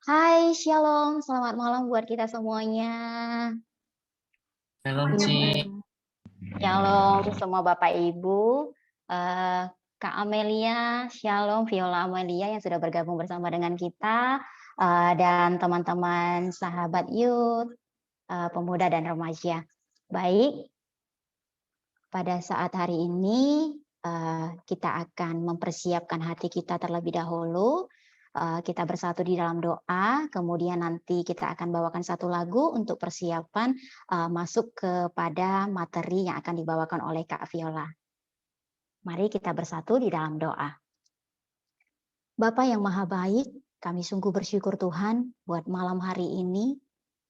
Hai, Shalom, selamat malam buat kita semuanya. Shalom, Ci. Shalom semua Bapak Ibu, Kak Amelia, Shalom, Viola Amelia yang sudah bergabung bersama dengan kita, dan teman-teman sahabat youth, pemuda dan remaja. Baik, pada saat hari ini kita akan mempersiapkan hati kita terlebih dahulu. Kita bersatu di dalam doa, kemudian nanti kita akan bawakan satu lagu untuk persiapan masuk kepada materi yang akan dibawakan oleh Kak Viola. Mari kita bersatu di dalam doa. Bapa yang Maha Baik, kami sungguh bersyukur Tuhan buat malam hari ini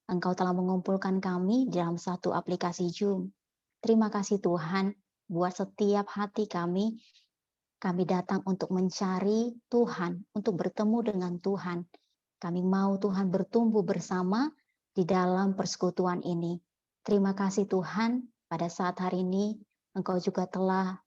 Engkau telah mengumpulkan kami dalam satu aplikasi Zoom. Terima kasih Tuhan buat setiap hati kami datang untuk mencari Tuhan, untuk bertemu dengan Tuhan. Kami mau Tuhan bertumbuh bersama di dalam persekutuan ini. Terima kasih Tuhan, pada saat hari ini Engkau juga telah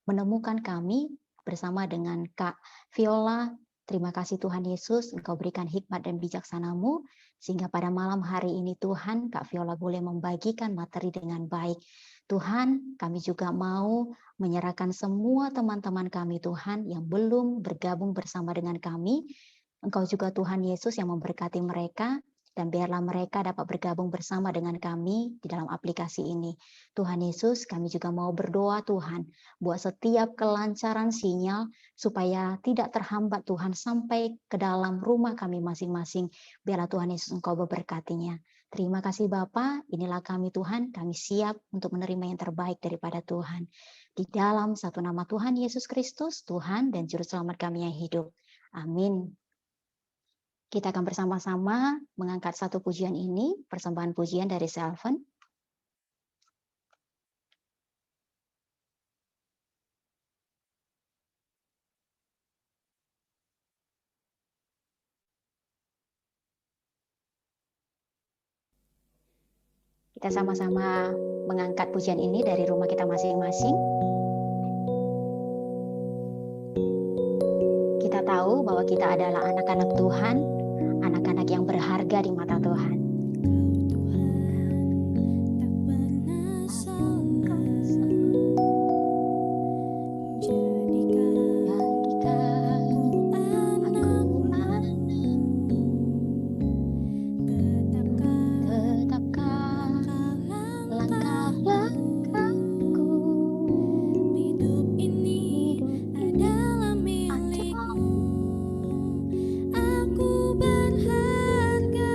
menemukan kami bersama dengan Kak Viola. Terima kasih Tuhan Yesus, Engkau berikan hikmat dan bijaksana-Mu, sehingga pada malam hari ini Tuhan, Kak Viola boleh membagikan materi dengan baik. Tuhan, kami juga mau menyerahkan semua teman-teman kami Tuhan yang belum bergabung bersama dengan kami. Engkau juga Tuhan Yesus yang memberkati mereka, dan biarlah mereka dapat bergabung bersama dengan kami di dalam aplikasi ini. Tuhan Yesus, kami juga mau berdoa Tuhan, buat setiap kelancaran sinyal, supaya tidak terhambat Tuhan sampai ke dalam rumah kami masing-masing. Biarlah Tuhan Yesus Engkau memberkatinya. Terima kasih Bapa, inilah kami Tuhan, kami siap untuk menerima yang terbaik daripada Tuhan. Di dalam satu nama Tuhan Yesus Kristus, Tuhan dan Juru Selamat kami yang hidup. Amin. Kita akan bersama-sama mengangkat satu pujian ini, persembahan pujian dari Selven. Kita sama-sama mengangkat pujian ini dari rumah kita masing-masing. Kita tahu bahwa kita adalah anak-anak Tuhan, anak-anak yang berharga di mata Tuhan. Aku berharga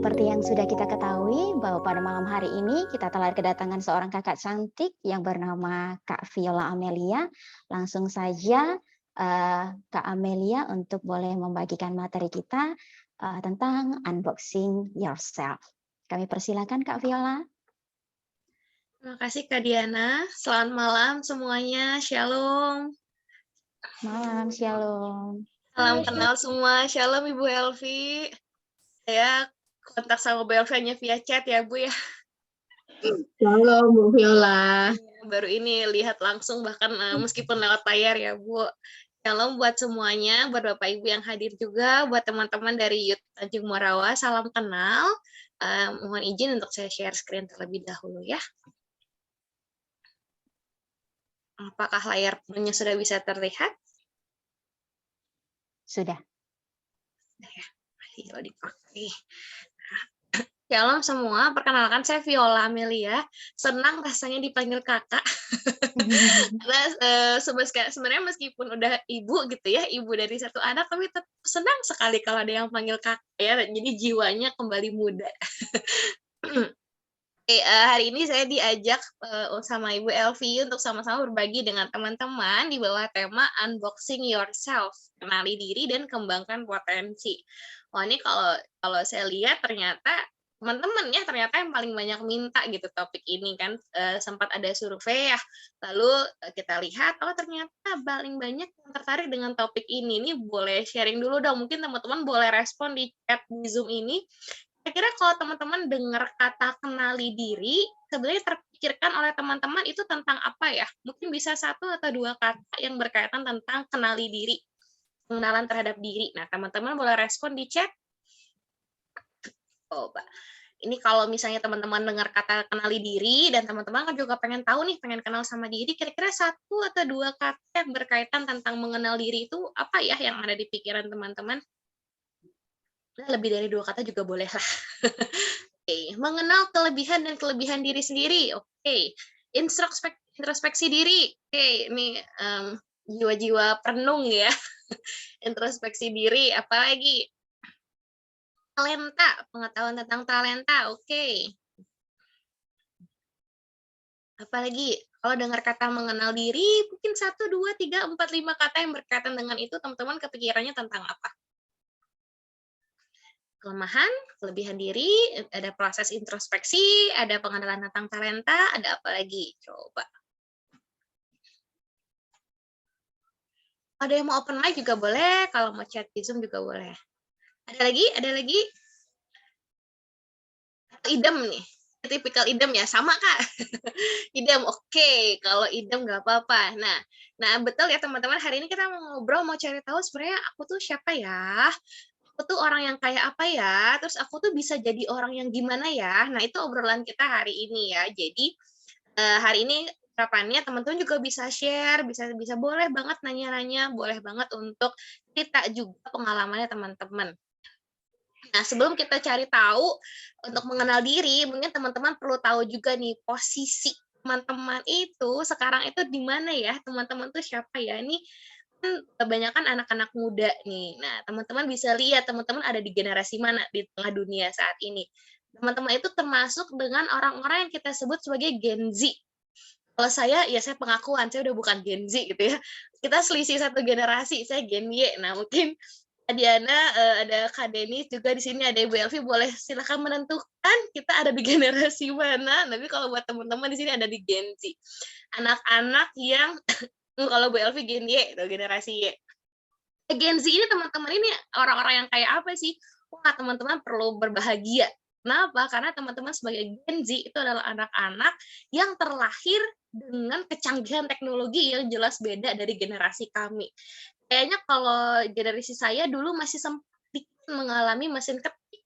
Seperti yang sudah kita ketahui bahwa pada malam hari ini kita telah kedatangan seorang kakak cantik yang bernama Kak Viola Amelia. Langsung saja Kak Amelia untuk boleh membagikan materi kita tentang unboxing yourself. Kami persilakan Kak Viola. Terima kasih Kak Diana. Selamat malam semuanya. Shalom. Malam, shalom. Salam kenal semua. Shalom Ibu Elvi. Saya kontak sama Bu Elvi hanya via chat ya Bu ya. Shalom Bu Viola. Baru ini lihat langsung bahkan meskipun lewat layar ya Bu. Shalom buat semuanya, buat Bapak Ibu yang hadir juga, buat teman-teman dari Youth Tanjung Morawa, salam kenal. Mohon izin untuk saya share screen terlebih dahulu ya. Apakah layar punya sudah bisa terlihat? Sudah. Ya, masih dipakai. Shalom semua, perkenalkan saya Viola Amelia. Senang rasanya dipanggil kakak. Karena sebenarnya meskipun udah ibu gitu ya, ibu dari satu anak, tapi tetap senang sekali kalau ada yang panggil kakak ya. Jadi jiwanya kembali muda. Hari ini saya diajak sama Ibu Elvi untuk sama-sama berbagi dengan teman-teman di bawah tema Unboxing Yourself, kenali diri dan kembangkan potensi. Wah, ini kalau saya lihat ternyata teman-teman ya ternyata yang paling banyak minta gitu topik ini kan, sempat ada survei ya. Lalu kita lihat ternyata paling banyak yang tertarik dengan topik ini. Ini boleh sharing dulu dong, mungkin teman-teman boleh respon di chat di Zoom ini. Kira-kira kalau teman-teman dengar kata kenali diri, sebenarnya terpikirkan oleh teman-teman itu tentang apa ya? Mungkin bisa 1 atau 2 kata yang berkaitan tentang kenali diri, pengenalan terhadap diri. Nah, teman-teman boleh respon di chat. Coba. Ini kalau misalnya teman-teman dengar kata kenali diri dan teman-teman kan juga pengen tahu nih, pengen kenal sama diri, kira-kira 1 atau 2 kata yang berkaitan tentang mengenal diri itu apa ya yang ada di pikiran teman-teman? Lebih dari 2 kata juga boleh lah. Oke, mengenal kelebihan dan kelebihan diri sendiri. Oke, introspeksi diri. Oke, ini jiwa-jiwa perenung ya. Introspeksi diri, apalagi talenta, pengetahuan tentang talenta. Oke. Apalagi kalau dengar kata mengenal diri, mungkin 1, 2, 3, 4, 5 kata yang berkaitan dengan itu, teman-teman kepikirannya tentang apa? Kelemahan, kelebihan diri, ada proses introspeksi, ada pengenalan tentang talenta, ada apa lagi? Coba. Ada yang mau open mic juga boleh, kalau mau chat di Zoom juga boleh. Ada lagi? Ada lagi? Idem nih, tipikal idem ya, sama Kak. Idem, oke. Kalau idem nggak apa-apa. Nah betul ya teman-teman, hari ini kita mau ngobrol, mau cari tahu sebenarnya aku tuh siapa ya? Aku tuh orang yang kayak apa ya? Terus aku tuh bisa jadi orang yang gimana ya? Nah, itu obrolan kita hari ini ya. Jadi, hari ini harapannya teman-teman juga bisa share, bisa boleh banget nanya-nanya, boleh banget untuk cerita juga pengalamannya teman-teman. Nah, sebelum kita cari tahu untuk mengenal diri, mungkin teman-teman perlu tahu juga nih posisi teman-teman itu sekarang itu di mana ya? Teman-teman tuh siapa ya? Ini kan kebanyakan anak-anak muda nih. Nah, teman-teman bisa lihat teman-teman ada di generasi mana di tengah dunia saat ini. Teman-teman itu termasuk dengan orang-orang yang kita sebut sebagai Gen Z. Kalau saya, ya saya pengakuan, saya udah bukan Gen Z gitu ya. Kita selisih 1 generasi, saya Gen Y. Nah, mungkin Kak Diana, ada Kak Denis juga di sini, ada Ibu Elvi, boleh silakan menentukan kita ada di generasi mana. Tapi kalau buat teman-teman di sini ada di Gen Z. Anak-anak yang kalau Bu Elvi Gen Y, tuh generasi Y. Gen Z ini teman-teman ini orang-orang yang kayak apa sih? Wah, teman-teman perlu berbahagia. Kenapa? Karena teman-teman sebagai Gen Z itu adalah anak-anak yang terlahir dengan kecanggihan teknologi yang jelas beda dari generasi kami. Kayaknya kalau generasi saya dulu masih sempat mengalami mesin ketik,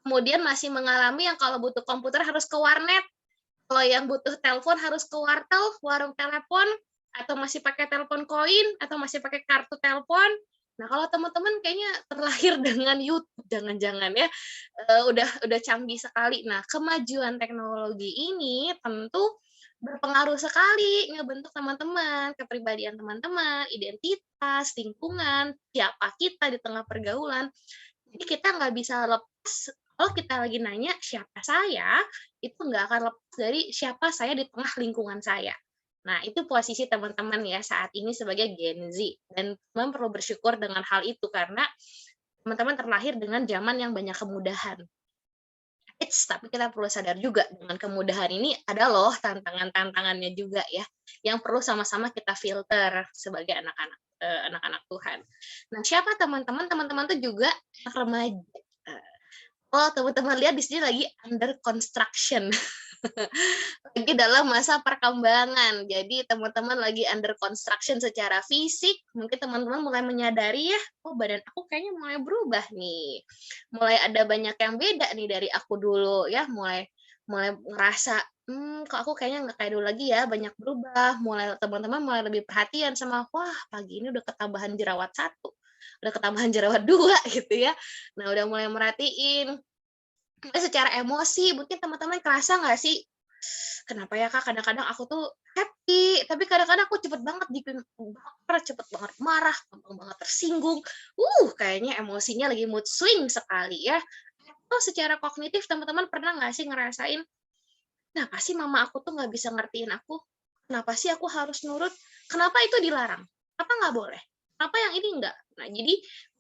kemudian masih mengalami yang kalau butuh komputer harus ke warnet, kalau yang butuh telepon harus ke wartel, warung telepon, atau masih pakai telepon koin, atau masih pakai kartu telepon. Nah, kalau teman-teman kayaknya terlahir dengan YouTube, jangan-jangan ya, udah canggih sekali. Nah, kemajuan teknologi ini tentu berpengaruh sekali ngebentuk teman-teman, kepribadian teman-teman, identitas, lingkungan, siapa kita di tengah pergaulan. Jadi kita nggak bisa lepas Kalau kita lagi nanya siapa saya, itu nggak akan lepas dari siapa saya di tengah lingkungan saya. Nah, itu posisi teman-teman ya saat ini sebagai Gen Z. Dan teman perlu bersyukur dengan hal itu karena teman-teman terlahir dengan zaman yang banyak kemudahan. Tapi kita perlu sadar juga dengan kemudahan ini ada loh tantangan-tantangannya juga ya, yang perlu sama-sama kita filter sebagai anak-anak Tuhan. Nah, siapa teman-teman? Teman-teman tuh juga anak remaja. Oh, teman-teman lihat di sini lagi under construction. Lagi dalam masa perkembangan. Jadi teman-teman lagi under construction secara fisik. Mungkin teman-teman mulai menyadari ya, oh badan aku kayaknya mulai berubah nih. Mulai ada banyak yang beda nih dari aku dulu ya. Mulai ngerasa, kok aku kayaknya nggak kayak dulu lagi ya, banyak berubah. Mulai teman-teman mulai lebih perhatian sama, wah pagi ini udah ketambahan jerawat 1, udah ketambahan jerawat 2 gitu ya. Nah udah mulai merhatiin. Secara emosi, mungkin teman-teman kerasa nggak sih, kenapa ya Kak, kadang-kadang aku tuh happy, tapi kadang-kadang aku cepet banget bikin baper, cepet banget marah, gampang banget tersinggung. Kayaknya emosinya lagi mood swing sekali ya. Atau secara kognitif teman-teman pernah nggak sih ngerasain, kenapa sih mama aku tuh nggak bisa ngertiin aku? Kenapa sih aku harus nurut? Kenapa itu dilarang? Kenapa nggak boleh? Kenapa yang ini enggak? Nah, jadi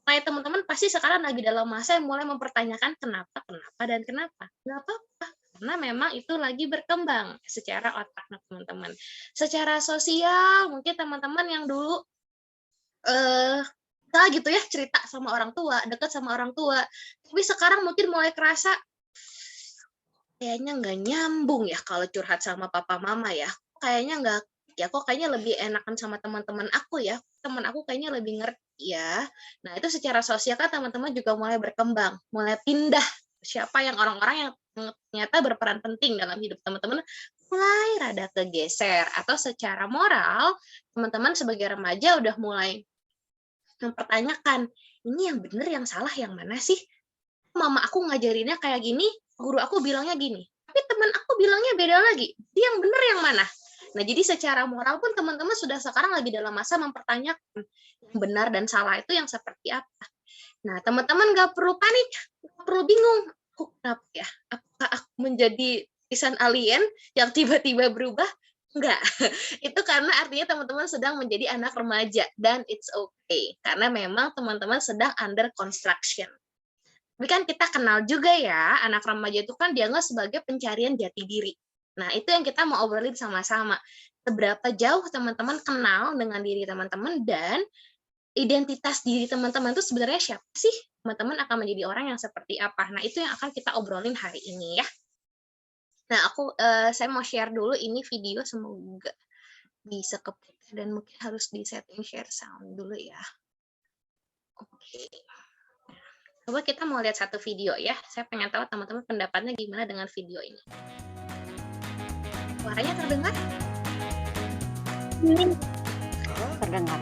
kayak teman-teman pasti sekarang lagi dalam masa yang mulai mempertanyakan kenapa, dan kenapa. Nggak apa-apa, karena memang itu lagi berkembang secara otak teman-teman. Secara sosial, mungkin teman-teman yang dulu gitu ya cerita sama orang tua, dekat sama orang tua, tapi sekarang mungkin mulai kerasa kayaknya nggak nyambung ya kalau curhat sama papa mama ya. Kayaknya nggak, ya kok kayaknya lebih enakan sama teman-teman aku ya. Teman aku kayaknya lebih ngerti ya. Nah, itu secara sosial kan teman-teman juga mulai berkembang, mulai pindah siapa yang orang-orang yang ternyata berperan penting dalam hidup teman-teman mulai rada kegeser, atau secara moral teman-teman sebagai remaja udah mulai mempertanyakan, ini yang benar yang salah yang mana sih? Mama aku ngajarinnya kayak gini, guru aku bilangnya gini, tapi teman aku bilangnya beda lagi. Yang benar yang mana? Nah, jadi secara moral pun teman-teman sudah sekarang lagi dalam masa mempertanyakan yang benar dan salah itu yang seperti apa. Nah, teman-teman nggak perlu panik, nggak perlu bingung. Aku kenapa ya? Apakah aku menjadi lisan alien yang tiba-tiba berubah? Enggak. Itu karena artinya teman-teman sedang menjadi anak remaja dan it's okay. Karena memang teman-teman sedang under construction. Tapi kan kita kenal juga ya, anak remaja itu kan dianggap sebagai pencarian jati diri. Nah, itu yang kita mau obrolin sama-sama. Seberapa jauh teman-teman kenal dengan diri teman-teman dan identitas diri teman-teman itu sebenarnya siapa sih? Teman-teman akan menjadi orang yang seperti apa? Nah, itu yang akan kita obrolin hari ini ya. Nah, saya mau share dulu ini video, semoga bisa keputar dan mungkin harus di setting share sound dulu ya. Oke. Coba kita mau lihat satu video ya. Saya pengen tahu teman-teman pendapatnya gimana dengan video ini. Suaranya terdengar? Terdengar.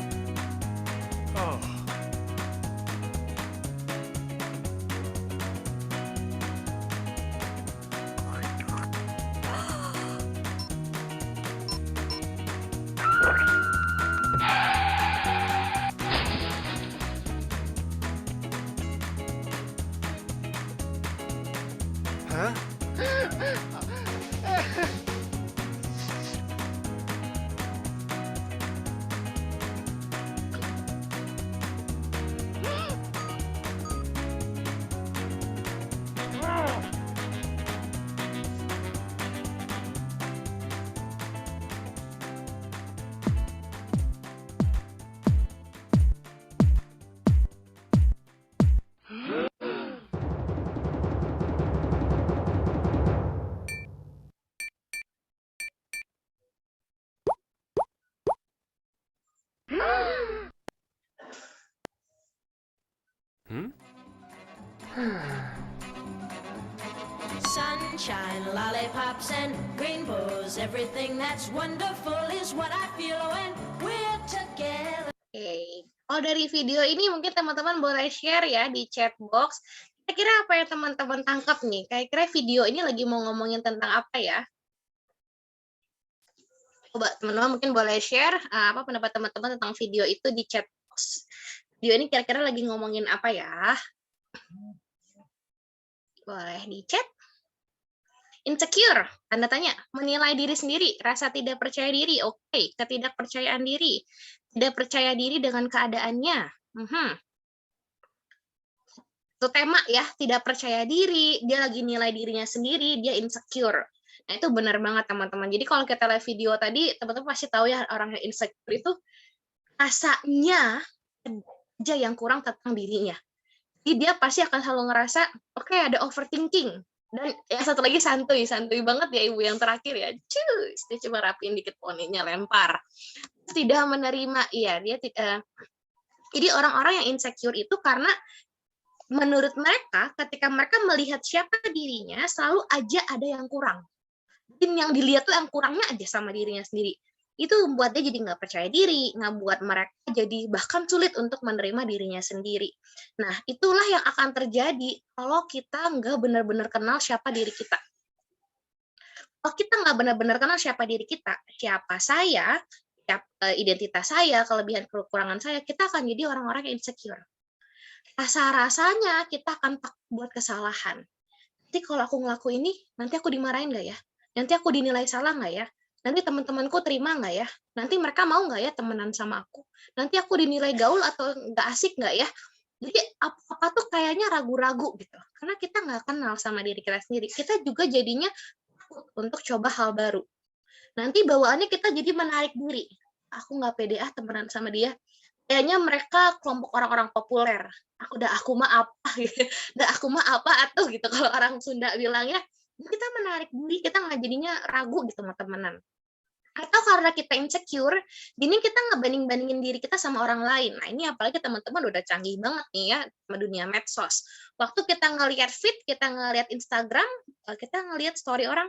Sunshine, lollipops, and rainbows. Everything that's wonderful is what I feel when we're together. Oke. Kalau dari video ini mungkin teman-teman boleh share ya di chat box. Kira-kira apa yang teman-teman tangkap nih? Kira-kira video ini lagi mau ngomongin tentang apa ya? Coba teman-teman mungkin boleh share apa pendapat teman-teman tentang video itu di chat box. Video ini kira-kira lagi ngomongin apa ya? Boleh di chat. Insecure, tanda tanya, menilai diri sendiri, rasa tidak percaya diri, oke, ketidakpercayaan diri, tidak percaya diri dengan keadaannya. Itu tema ya, tidak percaya diri, dia lagi nilai dirinya sendiri, dia insecure. Nah, itu benar banget teman-teman. Jadi kalau kita lihat video tadi, teman-teman pasti tahu ya orang yang insecure itu rasanya aja yang kurang tentang dirinya. Jadi dia pasti akan selalu ngerasa, oke, ada overthinking. Dan yang satu lagi santuy banget ya ibu yang terakhir ya. Cus, dia cuma rapiin dikit poninya, lempar. Tidak menerima, iya dia jadi orang-orang yang insecure itu karena menurut mereka ketika mereka melihat siapa dirinya selalu aja ada yang kurang. Dan yang dilihat tuh yang kurangnya aja sama dirinya sendiri. Itu membuat dia jadi nggak percaya diri, nggak buat mereka jadi bahkan sulit untuk menerima dirinya sendiri. Nah, itulah yang akan terjadi kalau kita nggak benar-benar kenal siapa diri kita. Kalau kita nggak benar-benar kenal siapa diri kita, siapa saya, identitas saya, kelebihan kekurangan saya, kita akan jadi orang-orang yang insecure. Rasa-rasanya kita akan takut buat kesalahan. Nanti kalau aku ngelakuin ini, nanti aku dimarahin nggak ya? Nanti aku dinilai salah nggak ya? Nanti teman-temanku terima nggak ya? Nanti mereka mau nggak ya temenan sama aku? Nanti aku dinilai gaul atau nggak asik nggak ya? Jadi apa-apa tuh kayaknya ragu-ragu gitu. Karena kita nggak kenal sama diri kita sendiri. Kita juga jadinya takut untuk coba hal baru. Nanti bawaannya kita jadi menarik diri. Aku nggak pede temenan sama dia. Kayaknya mereka kelompok orang-orang populer. Aku mah apa gitu. Aku mah apa atuh gitu kalau orang Sunda bilangnya. Kita menarik diri, kita nggak jadinya ragu gitu sama temenan. Atau karena kita insecure, jadi kita ngebanding-bandingin diri kita sama orang lain. Nah, ini apalagi teman-teman udah canggih banget nih ya sama dunia medsos. Waktu kita ngelihat feed, kita ngelihat Instagram, kita ngelihat story orang,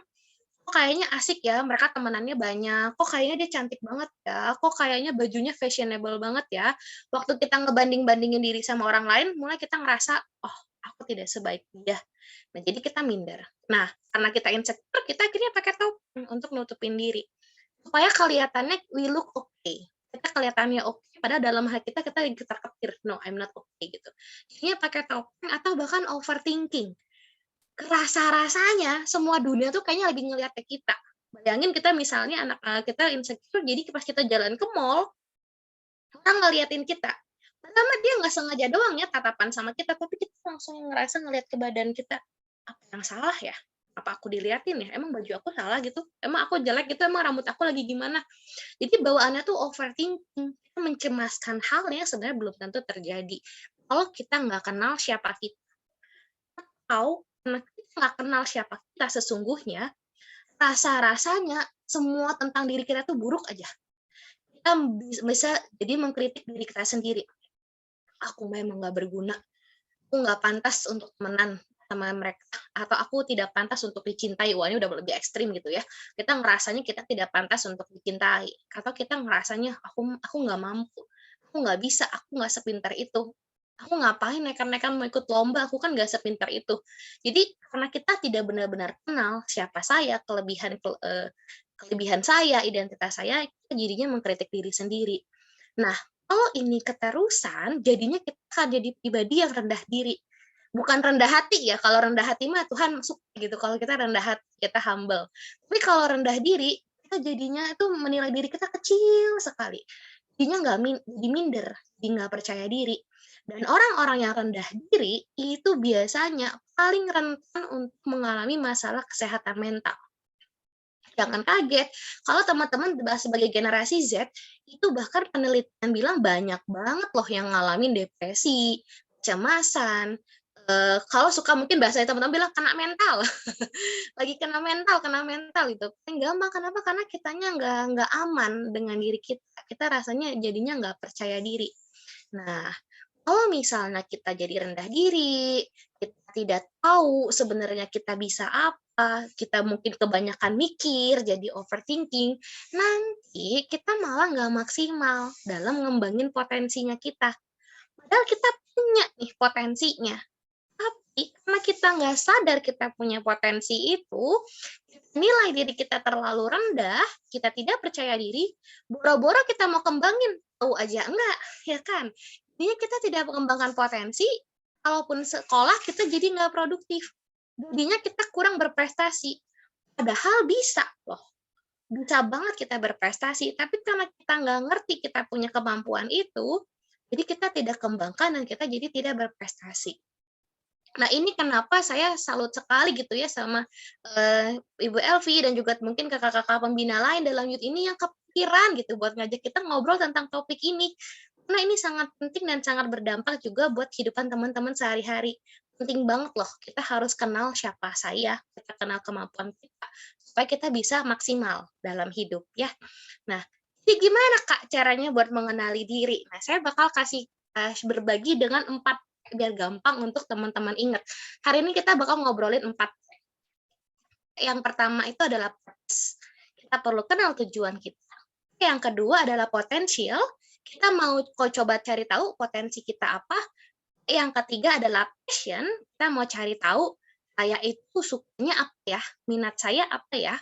kok kayaknya asik ya, mereka temenannya banyak, kok kayaknya dia cantik banget ya, kok kayaknya bajunya fashionable banget ya. Waktu kita ngebanding-bandingin diri sama orang lain, mulai kita ngerasa, oh, aku tidak sebaik dia. Nah, jadi kita minder. Nah, karena kita insecure, kita akhirnya pakai topeng untuk nutupin diri. Supaya kelihatannya we look okay. Kita kelihatannya oke, padahal dalam hati kita lagi ketar-ketir. No, I'm not okay gitu. Jadinya pakai topeng atau bahkan overthinking. Rasa-rasanya semua dunia tuh kayaknya lagi ngeliat ke kita. Bayangin kita misalnya anak kita insecure, jadi pas kita jalan ke mall, orang ngeliatin kita. Pertama dia nggak sengaja doang ya tatapan sama kita, tapi kita langsung ngerasa ngeliat ke badan kita. Apa yang salah ya? Apa aku diliatin ya? Emang baju aku salah gitu? Emang aku jelek gitu? Emang rambut aku lagi gimana? Jadi bawaannya tuh overthinking. Kita mencemaskan hal yang sebenarnya belum tentu terjadi. Kalau kita nggak kenal siapa kita. Atau karena kita nggak kenal siapa kita sesungguhnya, rasa-rasanya semua tentang diri kita tuh buruk aja. Kita bisa jadi mengkritik diri kita sendiri. Aku memang nggak berguna. Aku nggak pantas untuk temenan sama mereka, atau aku tidak pantas untuk dicintai. Wah, ini udah lebih ekstrim gitu ya. Kita ngerasanya kita tidak pantas untuk dicintai, atau kita ngerasanya aku nggak mampu, aku nggak bisa, aku nggak sepintar itu. Aku ngapain nekan-nekan mau ikut lomba, aku kan nggak sepintar itu. Jadi karena kita tidak benar-benar kenal siapa saya, kelebihan saya, identitas saya, kita jadinya mengkritik diri sendiri. Nah, kalau ini keterusan, jadinya kita akan jadi pribadi yang rendah diri. Bukan rendah hati ya, kalau rendah hati mah Tuhan suka gitu, kalau kita rendah hati, kita humble. Tapi kalau rendah diri, kita jadinya itu menilai diri kita kecil sekali. Jadinya jadi minder, jadi nggak percaya diri. Dan orang-orang yang rendah diri, itu biasanya paling rentan untuk mengalami masalah kesehatan mental. Jangan kaget, kalau teman-teman sebagai generasi Z, itu bahkan penelitian bilang banyak banget loh yang ngalamin depresi, kecemasan, kalau suka mungkin bahasanya teman-teman bilang kena mental, lagi kena mental gitu. Paling gampang, kenapa? Karena kitanya nggak aman dengan diri kita rasanya jadinya nggak percaya diri. Nah, kalau misalnya kita jadi rendah diri, kita tidak tahu sebenarnya kita bisa apa, kita mungkin kebanyakan mikir, jadi overthinking, nanti kita malah nggak maksimal dalam ngembangin potensinya kita. Padahal kita punya nih potensinya. Tapi karena kita nggak sadar kita punya potensi itu, nilai diri kita terlalu rendah, kita tidak percaya diri, boro-boro kita mau kembangin, tahu aja enggak, ya kan? Jadi kita tidak mengembangkan potensi, kalaupun sekolah kita jadi nggak produktif. Jadinya kita kurang berprestasi. Padahal bisa loh. Bisa banget kita berprestasi, tapi karena kita nggak ngerti kita punya kemampuan itu, jadi kita tidak kembangkan dan kita jadi tidak berprestasi. Nah, ini kenapa saya salut sekali gitu ya sama Ibu Elvi dan juga mungkin kakak-kakak pembina lain dalam youth ini yang kepikiran gitu buat ngajak kita ngobrol tentang topik ini. Karena ini sangat penting dan sangat berdampak juga buat kehidupan teman-teman sehari-hari. Penting banget loh, kita harus kenal siapa saya, kita kenal kemampuan kita, supaya kita bisa maksimal dalam hidup ya. Nah, jadi gimana Kak caranya buat mengenali diri? Nah, saya bakal kasih berbagi dengan 4 biar gampang untuk teman-teman ingat. Hari ini kita bakal ngobrolin 4. Yang pertama itu adalah purpose. Kita perlu kenal tujuan kita. Yang kedua adalah potensial. Kita mau coba cari tahu potensi kita apa. Yang ketiga adalah passion. Kita mau cari tahu saya itu sukanya apa ya, minat saya apa ya.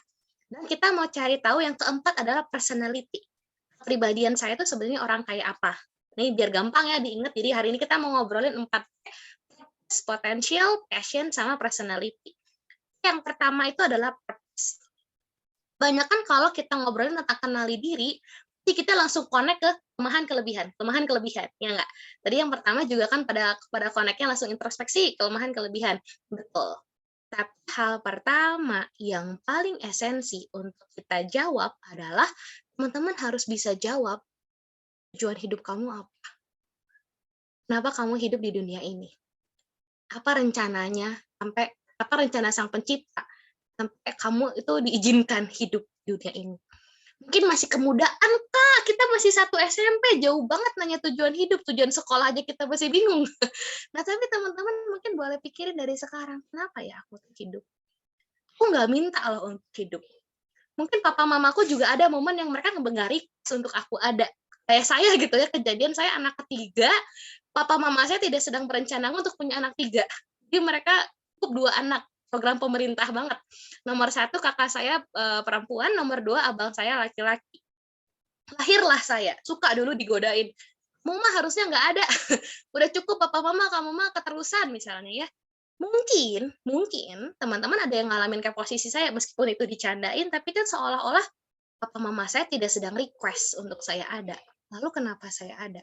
Dan kita mau cari tahu yang keempat adalah personality. Kepribadian saya itu sebenarnya orang kayak apa. Ini biar gampang ya diingat. Jadi hari ini kita mau ngobrolin 4 potential, passion, sama personality. Yang pertama itu adalah purpose. Banyak kan kalau kita ngobrolin tentang kenali diri, kita langsung connect ke kelemahan-kelebihan, ya nggak? Tadi yang pertama juga kan pada connect-nya langsung introspeksi, kelemahan-kelebihan. Betul. Tapi hal pertama yang paling esensi untuk kita jawab adalah teman-teman harus bisa jawab tujuan hidup kamu apa? Kenapa kamu hidup di dunia ini? Apa rencananya? Apa rencana Sang Pencipta sampai kamu itu diizinkan hidup di dunia ini? Mungkin masih kemudaan, Kak. Kita masih 1 SMP, jauh banget nanya tujuan hidup, tujuan sekolah aja kita masih bingung. Nah, tapi teman-teman mungkin boleh pikirin dari sekarang, kenapa ya aku hidup? Aku nggak minta loh untuk hidup. Mungkin papa mamaku juga ada momen yang mereka nggak request untuk aku ada. Kayak saya gitu ya, kejadian saya anak ketiga, papa mama saya tidak sedang berencana untuk punya anak 3. Jadi mereka cukup 2 anak, program pemerintah banget. Nomor 1 kakak saya perempuan, nomor 2 abang saya laki-laki. Lahirlah saya, suka dulu digodain. Mama harusnya nggak ada. Udah cukup papa mama, kamu mah keterusan misalnya ya. Mungkin teman-teman ada yang ngalamin kayak posisi saya, meskipun itu dicandain, tapi kan seolah-olah papa mama saya tidak sedang request untuk saya ada. Lalu kenapa saya ada?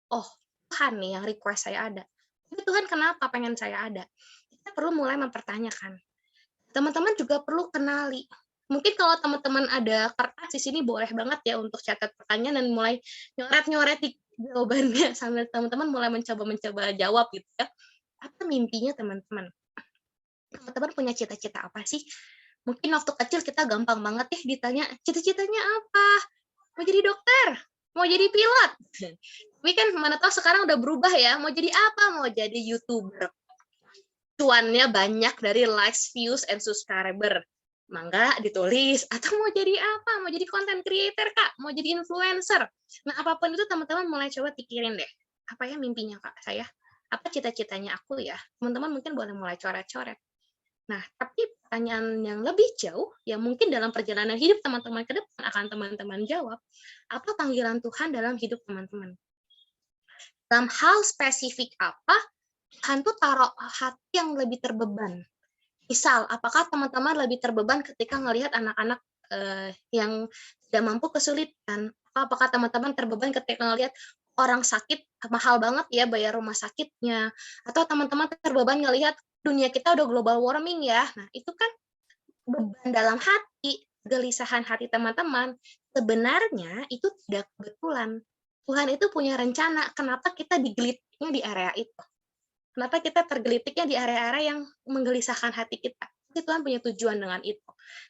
Oh, Tuhan nih yang request saya ada. Tapi Tuhan kenapa pengen saya ada? Kita perlu mulai mempertanyakan. Teman-teman juga perlu kenali. Mungkin kalau teman-teman ada kertas di sini boleh banget ya untuk catat pertanyaan dan mulai nyoret-nyoret di jawabannya sambil teman-teman mulai mencoba jawab gitu ya. Apa mimpinya teman-teman? Teman-teman punya cita-cita apa sih? Mungkin waktu kecil kita gampang banget ya ditanya, cita-citanya apa? Mau jadi dokter? Mau jadi pilot? Tapi kan mana tahu sekarang udah berubah ya, mau jadi apa? Mau jadi YouTuber. Cuannya banyak dari likes, views, and subscriber. Mangga ditulis. Atau mau jadi apa? Mau jadi content creator, Kak? Mau jadi influencer? Nah, apapun itu teman-teman mulai coba pikirin deh. Apa ya mimpinya Kak saya? Apa cita-citanya aku ya? Teman-teman mungkin boleh mulai coret-coret. Nah, tapi pertanyaan yang lebih jauh, yang mungkin dalam perjalanan hidup teman-teman ke depan akan teman-teman jawab, apa panggilan Tuhan dalam hidup teman-teman? Dalam hal spesifik apa, Tuhan tuh taruh hati yang lebih terbeban. Misal, apakah teman-teman lebih terbeban ketika melihat anak-anak yang tidak mampu kesulitan? Apakah teman-teman terbeban ketika melihat orang sakit, mahal banget ya bayar rumah sakitnya? Atau teman-teman terbeban ngelihat dunia kita udah global warming ya. Nah, itu kan beban dalam hati, gelisahan hati teman-teman. Sebenarnya itu tidak kebetulan. Tuhan itu punya rencana kenapa kita digelitiknya di area itu. Kenapa kita tergelitiknya di area-area yang menggelisahkan hati kita. Tuhan punya tujuan dengan itu.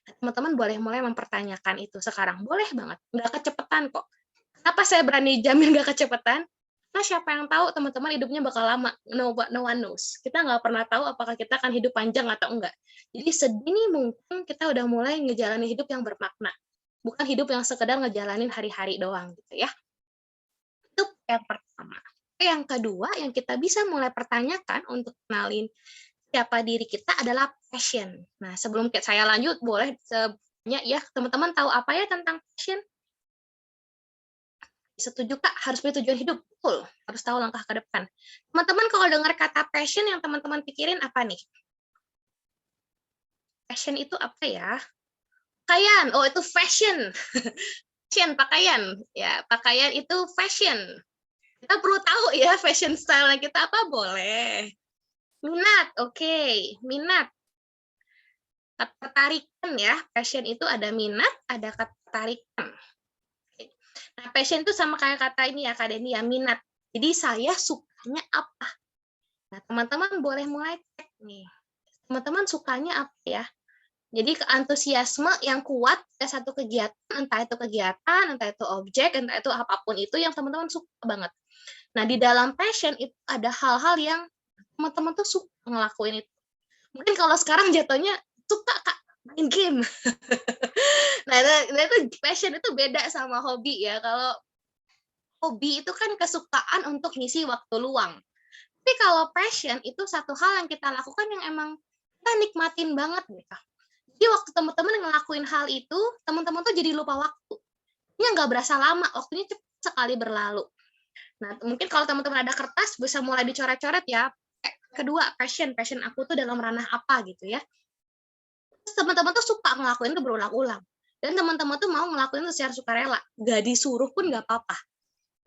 Nah, teman-teman boleh mulai mempertanyakan itu sekarang. Boleh banget, nggak kecepatan kok. Kenapa saya berani jamin nggak kecepatan? Nah, siapa yang tahu teman-teman hidupnya bakal lama? No one knows. Kita nggak pernah tahu apakah kita akan hidup panjang atau enggak. Jadi sedini mungkin kita udah mulai ngejalanin hidup yang bermakna. Bukan hidup yang sekedar ngejalanin hari-hari doang gitu ya. Itu yang pertama. Yang kedua, yang kita bisa mulai pertanyakan untuk kenalin siapa diri kita adalah passion. Nah, sebelum saya lanjut, boleh ya teman-teman tahu apa ya tentang passion? Setuju Kak, harus punya tujuan hidup. Betul, harus tahu langkah ke depan. Teman-teman kalau dengar kata passion yang teman-teman pikirin apa nih? Passion itu apa ya? Pakaian. Oh, itu fashion. Fashion, pakaian. Ya, pakaian itu fashion. Kita perlu tahu ya fashion style kita apa? Boleh. Minat, oke. Minat. Ketertarikan ya. Passion itu ada minat, ada ketertarikan. Nah, passion itu sama kayak kata ini ya, Kak Deni ya, minat. Jadi saya sukanya apa? Nah, teman-teman boleh mulai cek nih. Teman-teman sukanya apa ya? Jadi antusiasme yang kuat ke satu kegiatan, entah itu kegiatan, entah itu objek, entah itu apapun itu yang teman-teman suka banget. Nah, di dalam passion itu ada hal-hal yang teman-teman tuh suka ngelakuin itu. Mungkin kalau sekarang jatuhnya suka Kak main game. Nah, itu passion itu beda sama hobi ya. Kalau hobi itu kan kesukaan untuk ngisi waktu luang. Tapi kalau passion itu satu hal yang kita lakukan yang emang kita nikmatin banget gitu. Jadi waktu teman-teman ngelakuin hal itu, teman-teman tuh jadi lupa waktu. Ini nggak berasa lama, waktunya cepat sekali berlalu. Nah, mungkin kalau teman-teman ada kertas, bisa mulai dicoret-coret ya. Kedua, passion aku tuh dalam ranah apa gitu ya. Terus teman-teman tuh suka ngelakuin itu berulang-ulang. Dan teman-teman tuh mau ngelakuin itu secara sukarela. Nggak disuruh pun nggak apa-apa.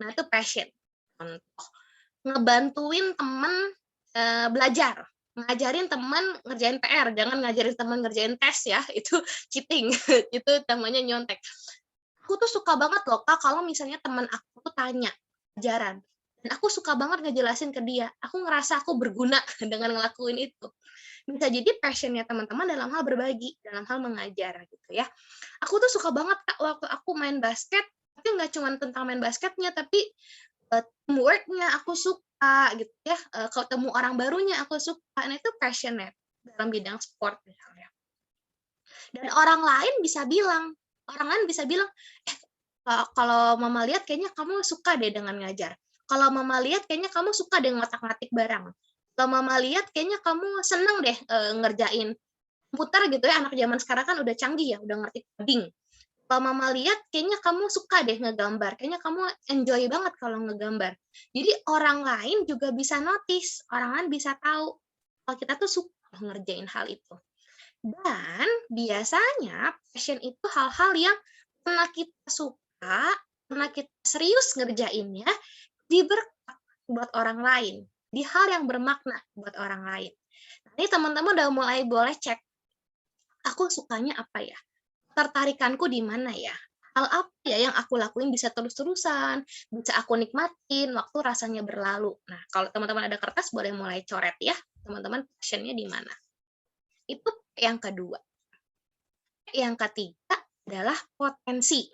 Nah, itu passion. Contoh, ngebantuin teman belajar. Ngajarin teman ngerjain PR, jangan ngajarin teman ngerjain tes ya, itu cheating, itu namanya nyontek. Aku tuh suka banget loh Kak, kalau misalnya teman aku tuh tanya pelajaran, dan aku suka banget ngejelasin ke dia, aku ngerasa aku berguna dengan ngelakuin itu. Bisa jadi passionnya teman-teman dalam hal berbagi, dalam hal mengajar gitu ya. Aku tuh suka banget Kak, waktu aku main basket, tapi nggak cuma tentang main basketnya, tapi teamwork-nya aku suka gitu ya, ketemu orang barunya aku suka. Nah, itu passionate dalam bidang sport misalnya. Dan orang lain bisa bilang, kalau mama lihat kayaknya kamu suka deh dengan ngajar. Kalau mama lihat kayaknya kamu suka deh ngotak-ngatik barang. Kalau mama lihat kayaknya kamu seneng deh ngerjain komputer gitu ya, anak zaman sekarang kan udah canggih ya, udah ngerti coding. Kalau mama lihat, kayaknya kamu suka deh ngegambar. Kayaknya kamu enjoy banget kalau ngegambar. Jadi orang lain juga bisa notice. Orang lain bisa tahu kalau kita tuh suka ngerjain hal itu. Dan biasanya passion itu hal-hal yang pernah kita suka, pernah kita serius ngerjainnya, diberkat buat orang lain. Di hal yang bermakna buat orang lain. Nah, ini teman-teman udah mulai boleh cek. Aku sukanya apa ya? Tertarikanku di mana ya? Hal apa ya yang aku lakuin bisa terus-terusan, bisa aku nikmatin waktu rasanya berlalu. Nah, kalau teman-teman ada kertas boleh mulai coret ya, teman-teman passionnya di mana. Itu yang kedua. Yang ketiga adalah potensi.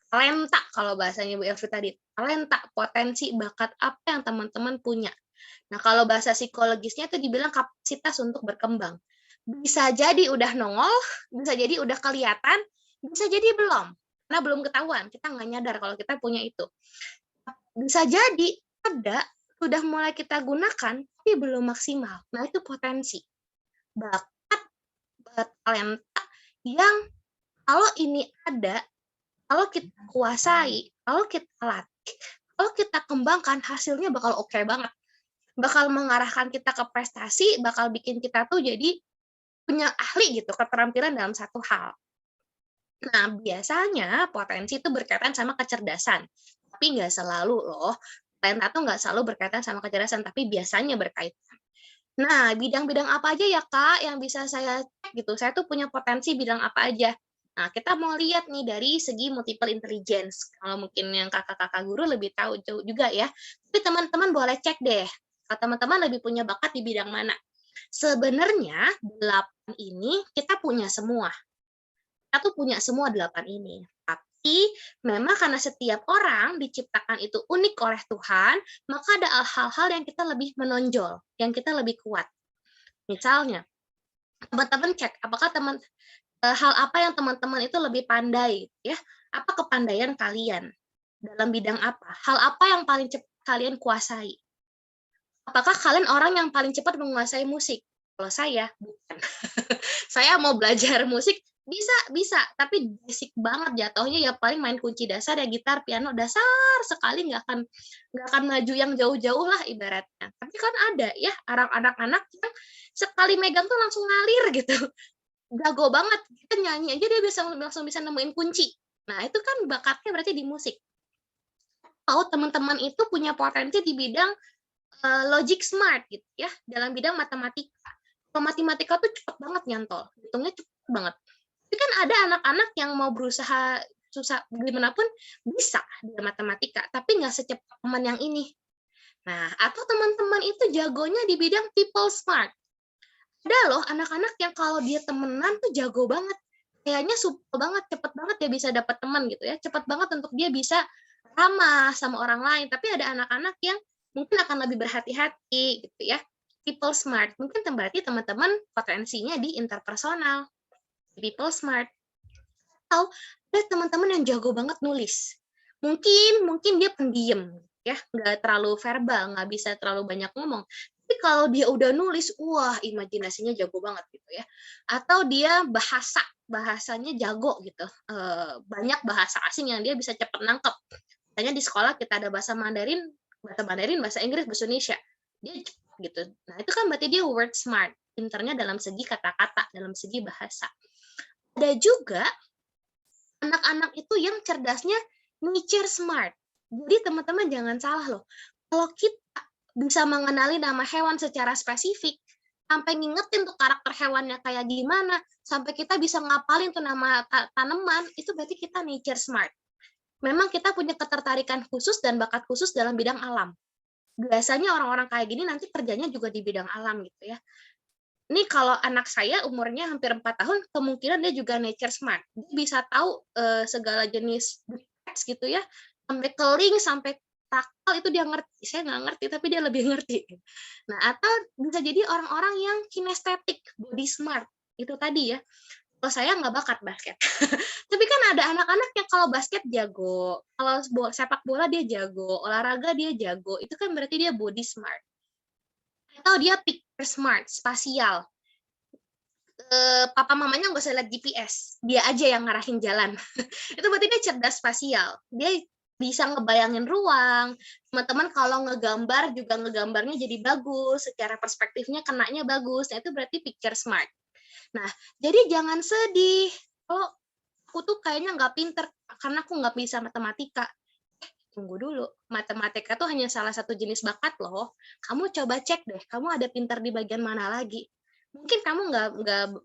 Talenta kalau bahasanya Bu Elvi tadi. Talenta, potensi, bakat apa yang teman-teman punya. Nah, kalau bahasa psikologisnya itu dibilang kapasitas untuk berkembang. Bisa jadi udah nongol, bisa jadi udah kelihatan, bisa jadi belum. Karena belum ketahuan, kita nggak nyadar kalau kita punya itu. Bisa jadi ada, sudah mulai kita gunakan, tapi belum maksimal. Nah, itu potensi. Bakat, talenta yang kalau ini ada, kalau kita kuasai, kalau kita latih, kalau kita kembangkan, hasilnya bakal oke banget. Bakal mengarahkan kita ke prestasi, bakal bikin kita tuh jadi punya ahli gitu, keterampilan dalam satu hal. Nah, biasanya potensi itu berkaitan sama kecerdasan, tapi nggak selalu loh. Talenta tuh nggak selalu berkaitan sama kecerdasan, tapi biasanya berkaitan. Nah, bidang-bidang apa aja ya Kak yang bisa saya cek gitu? Saya tuh punya potensi bidang apa aja? Nah, kita mau lihat nih dari segi multiple intelligence. Kalau mungkin yang kakak-kakak guru lebih tahu jauh juga ya. Tapi teman-teman boleh cek deh, kalau teman-teman lebih punya bakat di bidang mana. Sebenarnya 8 ini kita punya semua. Kita tuh punya semua 8 ini. Tapi memang karena setiap orang diciptakan itu unik oleh Tuhan, maka ada hal-hal yang kita lebih menonjol, yang kita lebih kuat. Misalnya, teman-teman cek apakah hal apa yang teman-teman itu lebih pandai, ya? Apa kepandaian kalian dalam bidang apa? Hal apa yang paling cepat kalian kuasai? Apakah kalian orang yang paling cepat menguasai musik? Kalau saya, bukan. Saya mau belajar musik, bisa, tapi basic banget jatuhnya ya paling main kunci dasar ya gitar, piano dasar sekali nggak akan maju yang jauh-jauh lah ibaratnya. Tapi kan ada ya anak-anak yang sekali megang tuh langsung ngalir gitu. Jago banget, kita nyanyi aja dia langsung bisa nemuin kunci. Nah, itu kan bakatnya berarti di musik. Atau teman-teman itu punya potensi di bidang logic smart gitu ya, dalam bidang matematika. Kalau matematika tuh cepet banget nyantol, hitungnya cepet banget. Tapi kan ada anak-anak yang mau berusaha susah gimana pun bisa di matematika, tapi nggak secepat teman yang ini. Nah, atau teman-teman itu jagonya di bidang people smart. Ada loh anak-anak yang kalau dia temenan tuh jago banget. Kayaknya supel banget, cepet banget dia bisa dapat teman gitu ya. Cepet banget untuk dia bisa ramah sama orang lain. Tapi ada anak-anak yang mungkin akan lebih berhati-hati gitu ya. People smart. Mungkin berarti teman-teman potensinya di interpersonal. People smart. Atau ada teman-teman yang jago banget nulis. Mungkin dia pendiam ya, nggak terlalu verbal, nggak bisa terlalu banyak ngomong. Tapi kalau dia udah nulis, wah imajinasinya jago banget gitu ya. Atau dia bahasanya jago gitu. Banyak bahasa asing yang dia bisa cepat nangkep. Misalnya di sekolah kita ada bahasa Mandarin, bahasa Inggris, bahasa Indonesia. Dia cepat gitu. Nah, itu kan berarti dia word smart. Pinternya dalam segi kata-kata, dalam segi bahasa. Ada juga anak-anak itu yang cerdasnya nature smart. Jadi teman-teman jangan salah loh. Kalau kita bisa mengenali nama hewan secara spesifik, sampai ngingetin tuh karakter hewannya kayak gimana, sampai kita bisa ngapalin tuh nama tanaman, itu berarti kita nature smart. Memang kita punya ketertarikan khusus dan bakat khusus dalam bidang alam. Biasanya orang-orang kayak gini nanti kerjanya juga di bidang alam gitu ya. Ini kalau anak saya umurnya hampir 4 tahun, kemungkinan dia juga nature smart. Dia bisa tahu segala jenis pets gitu ya, sampai keling, sampai takal itu dia ngerti. Saya nggak ngerti, tapi dia lebih ngerti. Nah, atau bisa jadi orang-orang yang kinestetik, body smart. Itu tadi ya. Kalau saya nggak bakat basket. Tapi kan ada anak-anak yang kalau basket jago, kalau sepak bola dia jago, olahraga dia jago. Itu kan berarti dia body smart. Atau dia picture smart, spasial. Papa mamanya nggak usah lihat GPS, dia aja yang ngarahin jalan. Itu berarti dia cerdas spasial. Dia bisa ngebayangin ruang. Teman-teman kalau ngegambar juga ngegambarnya jadi bagus, secara perspektifnya kenanya bagus. Nah, itu berarti picture smart. Nah, jadi jangan sedih. Oh, aku tuh kayaknya nggak pinter karena aku nggak bisa matematika. Tunggu dulu, matematika tuh hanya salah satu jenis bakat loh. Kamu coba cek deh, kamu ada pintar di bagian mana lagi. Mungkin kamu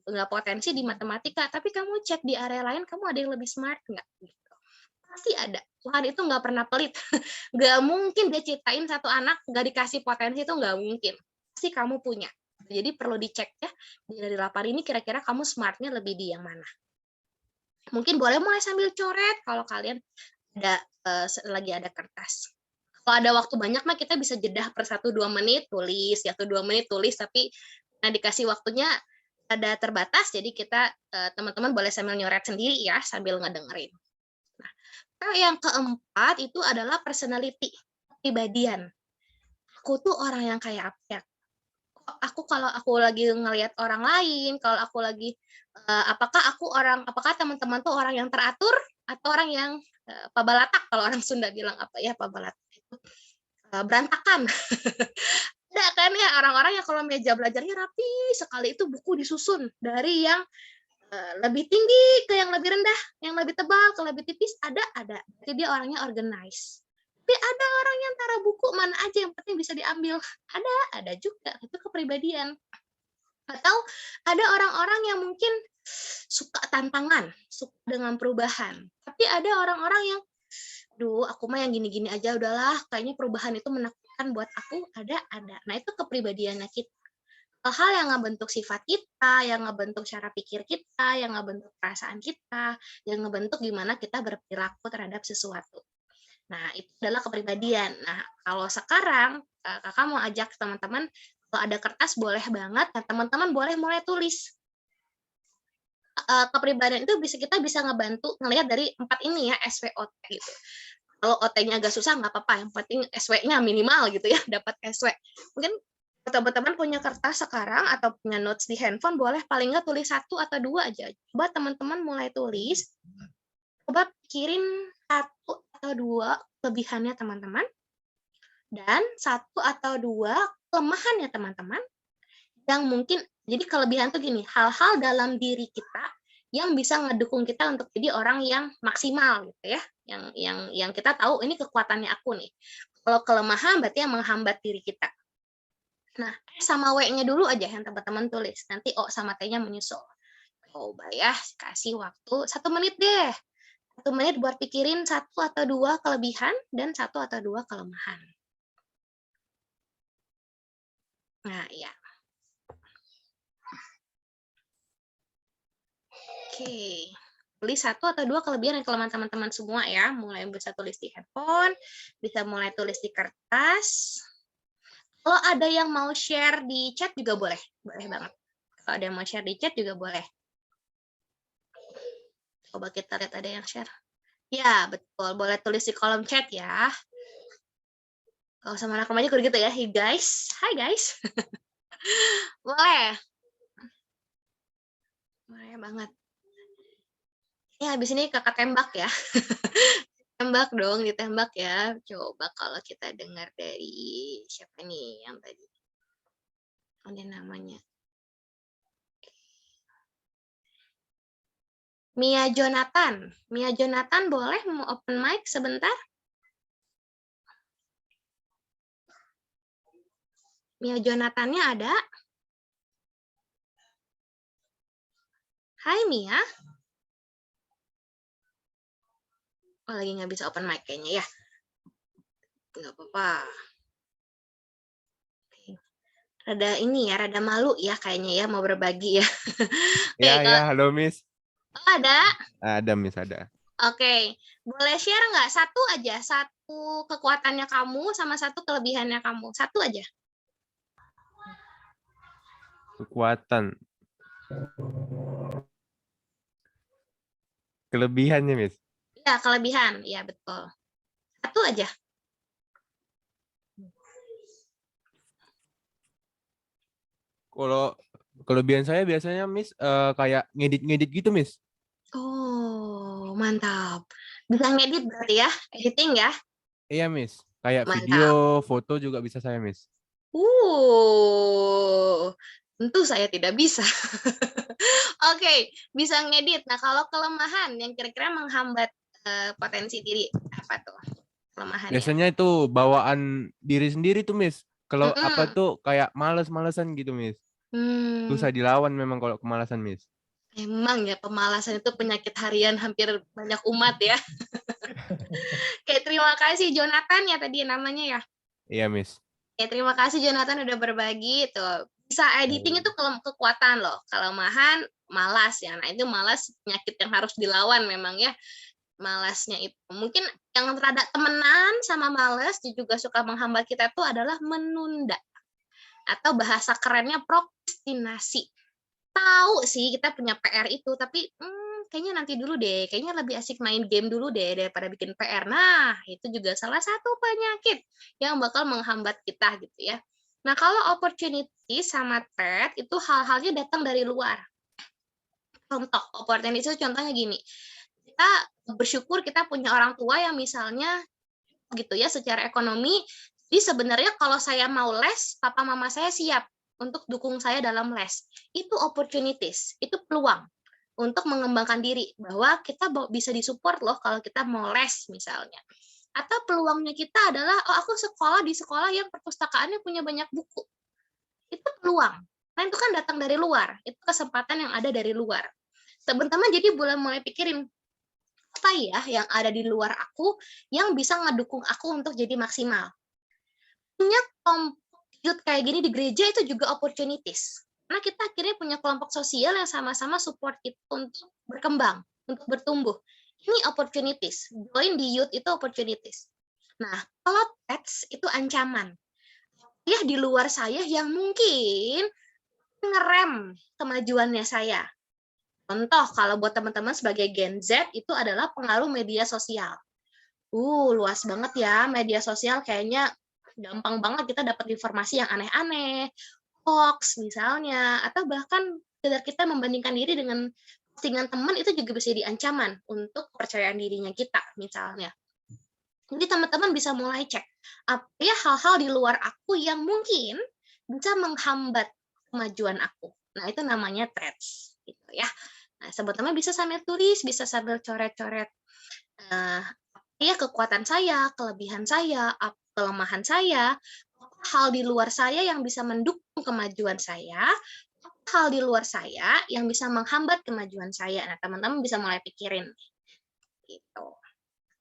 nggak potensi di matematika, tapi kamu cek di area lain, kamu ada yang lebih smart nggak? Gitu. Pasti ada. Tuhan itu nggak pernah pelit. Nggak mungkin dia ciptain satu anak, nggak dikasih potensi itu nggak mungkin. Pasti kamu punya. Jadi perlu dicek ya, dari 8 ini kira-kira kamu smartnya lebih di yang mana. Mungkin boleh mulai sambil coret kalau kalian lagi ada kertas. Kalau ada waktu banyak mah kita bisa jeda per 1-2 menit tulis, 1-2 menit tulis, tapi dikasih waktunya ada terbatas, jadi kita teman-teman boleh sambil nyoret sendiri ya, sambil ngedengerin. Nah, yang keempat itu adalah personality, kepribadian. Aku tuh orang yang kayak apa ya? Kalau aku lagi ngelihat orang lain, kalau aku lagi apakah teman-teman tuh orang yang teratur atau orang yang pabalatak, kalau orang Sunda bilang apa ya, pabalatak itu berantakan. Ada kan ya orang-orang yang kalau meja belajarnya rapi sekali, itu buku disusun dari yang lebih tinggi ke yang lebih rendah, yang lebih tebal ke lebih tipis, ada. Jadi dia orangnya organize. Tapi ada orang yang taruh buku mana aja yang penting bisa diambil. Ada juga, itu kepribadian. Atau ada orang-orang yang mungkin suka tantangan, suka dengan perubahan. Tapi ada orang-orang yang, aduh, aku mah yang gini-gini aja udahlah, kayaknya perubahan itu menakutkan buat aku, ada. Nah, itu kepribadiannya kita. Hal yang ngebentuk sifat kita, yang ngebentuk cara pikir kita, yang ngebentuk perasaan kita, yang ngebentuk gimana kita berperilaku terhadap sesuatu. Nah, itu adalah kepribadian. Nah, kalau sekarang kakak mau ajak teman-teman, kalau ada kertas boleh banget, dan teman-teman boleh mulai tulis. Kepribadian itu kita bisa ngebantu ngelihat dari 4 ini ya, SWOT gitu. Kalau OT-nya agak susah nggak apa-apa, yang penting SW-nya minimal gitu ya, dapat SW. Mungkin teman-teman punya kertas sekarang atau punya notes di handphone, boleh paling nggak tulis 1 atau 2 aja. Coba teman-teman mulai tulis, coba pikirin 1 atau 2 kelebihannya teman-teman, dan 1 atau 2 kelemahannya teman-teman. yang mungkin, jadi kelebihan tuh gini, hal-hal dalam diri kita yang bisa ngedukung kita untuk jadi orang yang maksimal gitu ya, yang kita tahu ini kekuatannya aku nih. Kalau kelemahan berarti yang menghambat diri kita. Nah, sama W-nya dulu aja yang teman-teman tulis, nanti O sama T-nya menyusul. Coba ya, kasih waktu 1 menit deh. 1 menit buat pikirin 1 atau 2 kelebihan dan 1 atau 2 kelemahan. Nah, ya. Oke. Tulis 1 atau 2 kelebihan dan kelemahan teman-teman semua ya. Mulai bisa tulis di handphone, bisa mulai tulis di kertas. Kalau ada yang mau share di chat juga boleh. Boleh banget. Kalau ada yang mau share di chat juga boleh. Coba kita lihat ada yang share. Ya, betul. Boleh tulis di kolom chat ya. Kalau sama anak remaja gitu ya. Hey guys. Hi guys. Boleh. Boleh banget. Ya, habis ini kakak tembak ya. Tembak dong, ditembak ya. Coba kalau kita dengar dari siapa nih yang tadi? Ada namanya. Mia Jonathan. Mia Jonathan boleh mau open mic sebentar? Mia Jonathannya ada? Hai Mia. Oh, lagi nggak bisa open mic kayaknya ya. Nggak apa-apa. Rada ini ya, rada malu ya kayaknya ya mau berbagi ya. Oke, Ya, halo Miss. Oh, ada? Ada Miss, ada. Oke, boleh share nggak? 1 aja, 1 kekuatannya kamu sama 1 kelebihannya kamu. 1 aja. Kekuatan. Kelebihannya Miss. Ya, kelebihan. Ya, betul. 1 aja. Kalau kelebihan saya biasanya Miss kayak ngedit-ngedit gitu Miss. Oh, mantap. Bisa ngedit berarti ya? Editing ya? Iya Miss. Kayak Mantap. video, foto juga bisa saya Miss. Tentu saya tidak bisa. Oke, bisa ngedit. Nah, kalau kelemahan yang kira-kira menghambat potensi diri, apa tuh kelemahannya? Biasanya itu bawaan diri sendiri tuh Miss. Kalau apa Mm-mm. tuh kayak males-malesan gitu Miss. Susah dilawan memang kalau kemalasan Miss. Emang ya, pemalasan itu penyakit harian hampir banyak umat ya. Oke, terima kasih Jonathan ya tadi namanya ya. Iya Miss. Ya, terima kasih Jonathan udah berbagi tuh. Bisa editing itu kekuatan loh. Kelemahan malas ya. Nah, itu malas penyakit yang harus dilawan memang ya. Malasnya itu. Mungkin yang rada temenan sama malas juga suka menghambat kita itu adalah menunda. Atau bahasa kerennya prokrastinasi. Tahu sih kita punya PR itu, tapi kayaknya nanti dulu deh. Kayaknya lebih asik main game dulu deh daripada bikin PR. Nah, itu juga salah satu penyakit yang bakal menghambat kita gitu ya. Nah, kalau opportunity sama threat itu hal-halnya datang dari luar. Contoh, opportunity itu contohnya gini. Kita bersyukur kita punya orang tua yang misalnya gitu ya secara ekonomi. Jadi sebenarnya kalau saya mau les, papa mama saya siap untuk dukung saya dalam les. Itu opportunities, itu peluang untuk mengembangkan diri bahwa kita bisa disupport loh kalau kita mau les misalnya. Atau peluangnya kita adalah aku sekolah di sekolah yang perpustakaannya punya banyak buku. Itu peluang. Nah, itu kan datang dari luar. Itu kesempatan yang ada dari luar. Teman-teman jadi boleh mulai pikirin apa ya yang ada di luar aku yang bisa ngedukung aku untuk jadi maksimal. Punya kelompok youth kayak gini di gereja itu juga opportunities. Karena kita akhirnya punya kelompok sosial yang sama-sama support kita untuk berkembang, untuk bertumbuh. Ini opportunities. Join di youth itu opportunities. Nah, kalau threats itu ancaman. Ya di luar saya yang mungkin ngerem kemajuannya saya. Contoh, kalau buat teman-teman sebagai Gen Z, itu adalah pengaruh media sosial. Luas banget ya media sosial, kayaknya gampang banget kita dapat informasi yang aneh-aneh, hoax misalnya, atau bahkan kita membandingkan diri dengan postingan teman itu juga bisa jadi ancaman untuk kepercayaan dirinya kita misalnya. Jadi teman-teman bisa mulai cek apa ya hal-hal di luar aku yang mungkin bisa menghambat kemajuan aku. Nah, itu namanya traits gitu ya. Nah, sebetulnya bisa sambil tulis, bisa sambil coret-coret ya kekuatan saya, kelebihan saya, kelemahan saya, hal di luar saya yang bisa mendukung kemajuan saya, hal di luar saya yang bisa menghambat kemajuan saya. Nah, teman-teman bisa mulai pikirin gitu.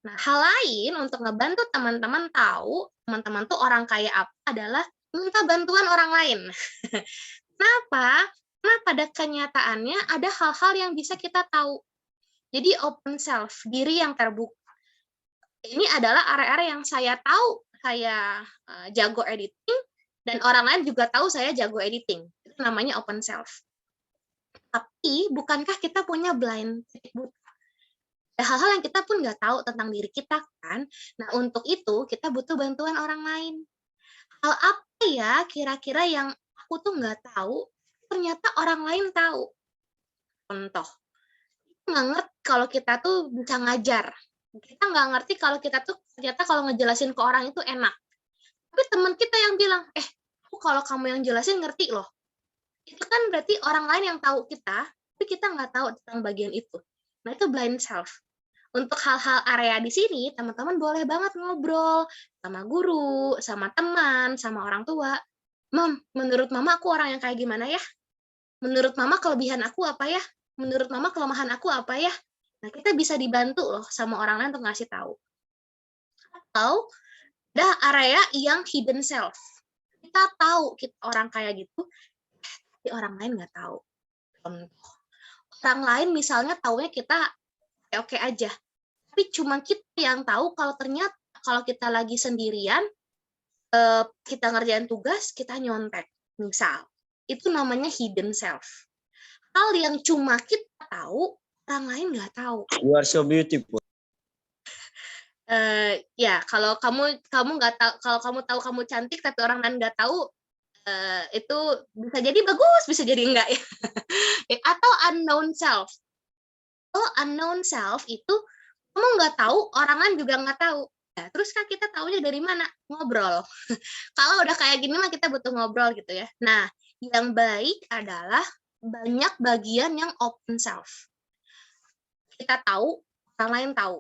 Nah, hal lain untuk ngebantu teman-teman tahu teman-teman tuh orang kayak apa adalah minta bantuan orang lain. Kenapa? Karena pada kenyataannya ada hal-hal yang bisa kita tahu. Jadi open self, diri yang terbuka. Ini adalah area-area yang saya tahu saya jago editing dan orang lain juga tahu saya jago editing. Itu namanya open self. Tapi bukankah kita punya blind titik buta? Ada hal-hal yang kita pun nggak tahu tentang diri kita kan. Nah, untuk itu kita butuh bantuan orang lain. Hal apa ya kira-kira yang aku tuh nggak tahu, ternyata orang lain tahu. Contoh, nggak ngerti kalau kita tuh bisa ngajar. Kita nggak ngerti kalau kita tuh ternyata kalau ngejelasin ke orang itu enak. Tapi teman kita yang bilang, aku kalau kamu yang jelasin ngerti loh. Itu kan berarti orang lain yang tahu kita, tapi kita nggak tahu tentang bagian itu. Nah, itu blind self. Untuk hal-hal area di sini, teman-teman boleh banget ngobrol sama guru, sama teman, sama orang tua. Mam, menurut mama aku orang yang kayak gimana ya? Menurut mama kelebihan aku apa ya? Menurut mama kelemahan aku apa ya? Nah, kita bisa dibantu loh sama orang lain untuk ngasih tahu. Atau ada area yang hidden self. Kita tahu kita orang kayak gitu, tapi orang lain nggak tahu. Contoh, orang lain misalnya taunya kita oke aja, tapi cuma kita yang tahu kalau ternyata kalau kita lagi sendirian, kita ngerjain tugas, kita nyontek, misal. Itu namanya hidden self. Hal yang cuma kita tahu, orang lain nggak tahu. You are so beautiful. Ya, kalau kamu nggak tahu, kalau kamu tahu kamu cantik tapi orang lain nggak tahu, itu bisa jadi bagus, bisa jadi enggak ya. Atau unknown self. Oh, unknown self itu kamu nggak tahu, orang lain juga nggak tahu. Nah, terus kan kita taunya dari mana? Ngobrol. Kalau udah kayak gini mah kita butuh ngobrol gitu ya. Nah, yang baik adalah banyak bagian yang open self. Kita tahu, orang lain tahu.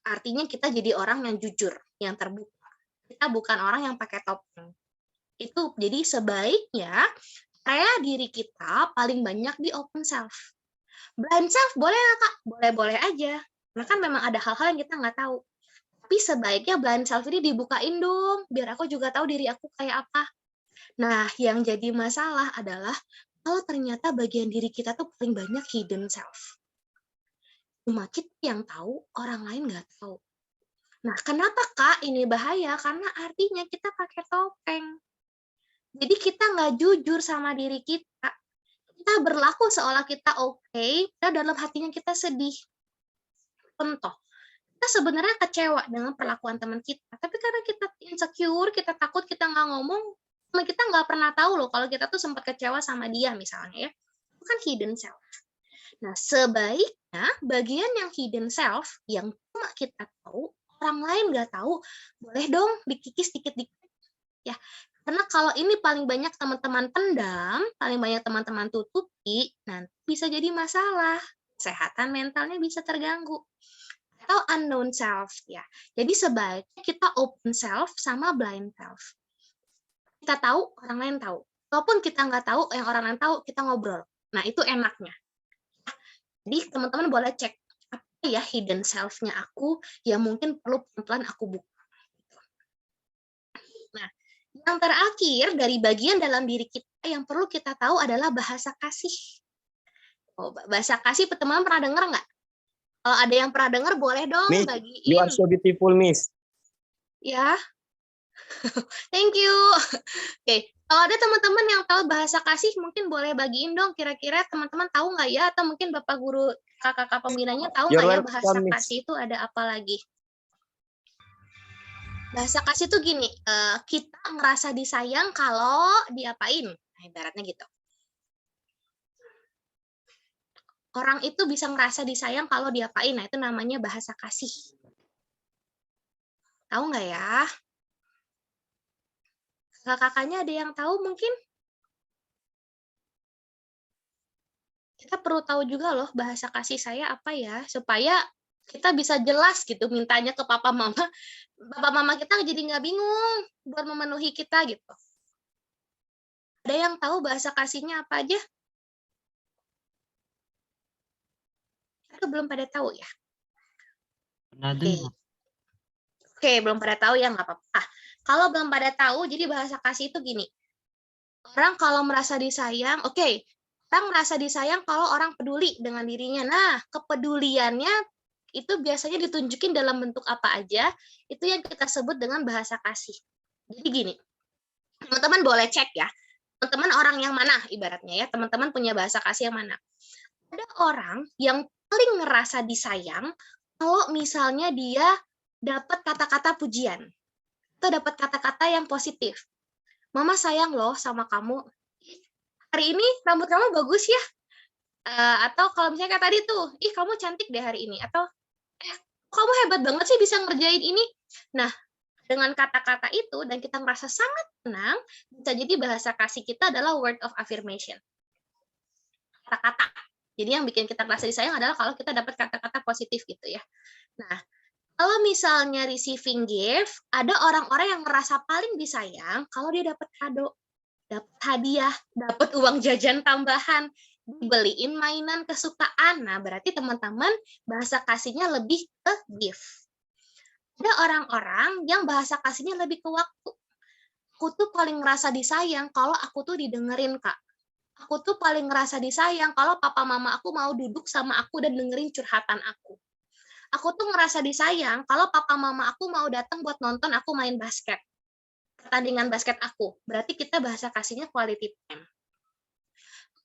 Artinya kita jadi orang yang jujur, yang terbuka. Kita bukan orang yang pakai topeng. Itu jadi sebaiknya area diri kita paling banyak di open self. Blind self boleh nggak Kak? Boleh-boleh aja. Karena kan memang ada hal-hal yang kita nggak tahu. Tapi sebaiknya blind self ini dibukain dong, biar aku juga tahu diri aku kayak apa. Nah, yang jadi masalah adalah kalau ternyata bagian diri kita tuh paling banyak hidden self. Cuma kita yang tahu, orang lain nggak tahu. Nah, kenapa Kak ini bahaya? Karena artinya kita pakai topeng. Jadi kita nggak jujur sama diri kita. Kita berlaku seolah kita oke, dan dalam hatinya kita sedih. Contoh, kita sebenarnya kecewa dengan perlakuan teman kita, tapi karena kita insecure, kita takut, kita nggak ngomong, teman kita nggak pernah tahu loh kalau kita tuh sempat kecewa sama dia misalnya ya. Itu kan hidden self. Nah, sebaiknya bagian yang hidden self yang cuma kita tahu, orang lain nggak tahu, boleh dong dikikis dikit-dikit ya. Karena kalau ini paling banyak teman-teman pendam, paling banyak teman-teman tutupi, nanti bisa jadi masalah. Kesehatan mentalnya bisa terganggu. Atau unknown self ya. Jadi sebaiknya kita open self sama blind self. Kita tahu, orang lain tahu. Walaupun kita nggak tahu, yang orang lain tahu, kita ngobrol. Nah, itu enaknya. Jadi teman-teman boleh cek apa ya hidden self-nya aku yang mungkin perlu pelan-pelan aku buka. Nah, yang terakhir dari bagian dalam diri kita yang perlu kita tahu adalah bahasa kasih. Oh, bahasa kasih teman-teman pernah dengar nggak? Kalau ada yang pernah dengar boleh dong Miss, bagiin. you are so beautiful, Miss. Ya, thank you. Oke, kalau ada teman-teman yang tahu bahasa kasih mungkin boleh bagiin dong. Kira-kira teman-teman tahu nggak ya? Atau mungkin Bapak Guru, kakak-kakak pembinanya tahu You're nggak ya welcome, bahasa Miss. kasih itu ada apa lagi? Bahasa kasih itu gini, kita ngerasa disayang kalau diapain. Nah, ibaratnya gitu. Orang itu bisa ngerasa disayang kalau diapain. Nah, itu namanya bahasa kasih. Tahu nggak ya? Kakak-kakaknya ada yang tahu mungkin? kita perlu tahu juga loh bahasa kasih saya apa ya, supaya kita bisa jelas gitu mintanya ke papa mama kita jadi nggak bingung buat memenuhi kita gitu. Ada yang tahu bahasa kasihnya apa aja? Atau belum pada tahu ya? Pernah Oke. dengar. Oke, belum pada tahu ya nggak apa-apa. Kalau belum pada tahu, jadi bahasa kasih itu gini. Orang kalau merasa disayang, orang merasa disayang kalau orang peduli dengan dirinya. Nah, kepeduliannya itu biasanya ditunjukin dalam bentuk apa aja, itu yang kita sebut dengan bahasa kasih. Jadi gini, teman-teman boleh cek ya, teman-teman orang yang mana ibaratnya ya, teman-teman punya bahasa kasih yang mana. Ada orang yang paling ngerasa disayang kalau misalnya dia dapat kata-kata pujian, atau dapat kata-kata yang positif. Mama sayang loh sama kamu. Hari ini rambut kamu bagus ya. Atau kalau misalnya kayak tadi tuh, ih kamu cantik deh hari ini. Atau kamu hebat banget sih bisa ngerjain ini. Nah, dengan kata-kata itu dan kita merasa sangat tenang, bisa jadi bahasa kasih kita adalah word of affirmation. Kata-kata. Jadi yang bikin kita merasa disayang adalah kalau kita dapat kata-kata positif gitu ya. Nah, kalau misalnya receiving gift, ada orang-orang yang merasa paling disayang kalau dia dapat kado, dapat hadiah, dapat uang jajan tambahan, dibeliin mainan kesukaan. Nah, berarti teman-teman bahasa kasihnya lebih ke gift. Ada orang-orang yang bahasa kasihnya lebih ke waktu. Aku tuh paling ngerasa disayang kalau aku tuh didengerin, Kak. Aku tuh paling ngerasa disayang kalau papa mama aku mau duduk sama aku dan dengerin curhatan aku. Aku tuh ngerasa disayang kalau papa mama aku mau datang buat nonton aku main basket. Pertandingan basket aku. Berarti kita bahasa kasihnya quality time.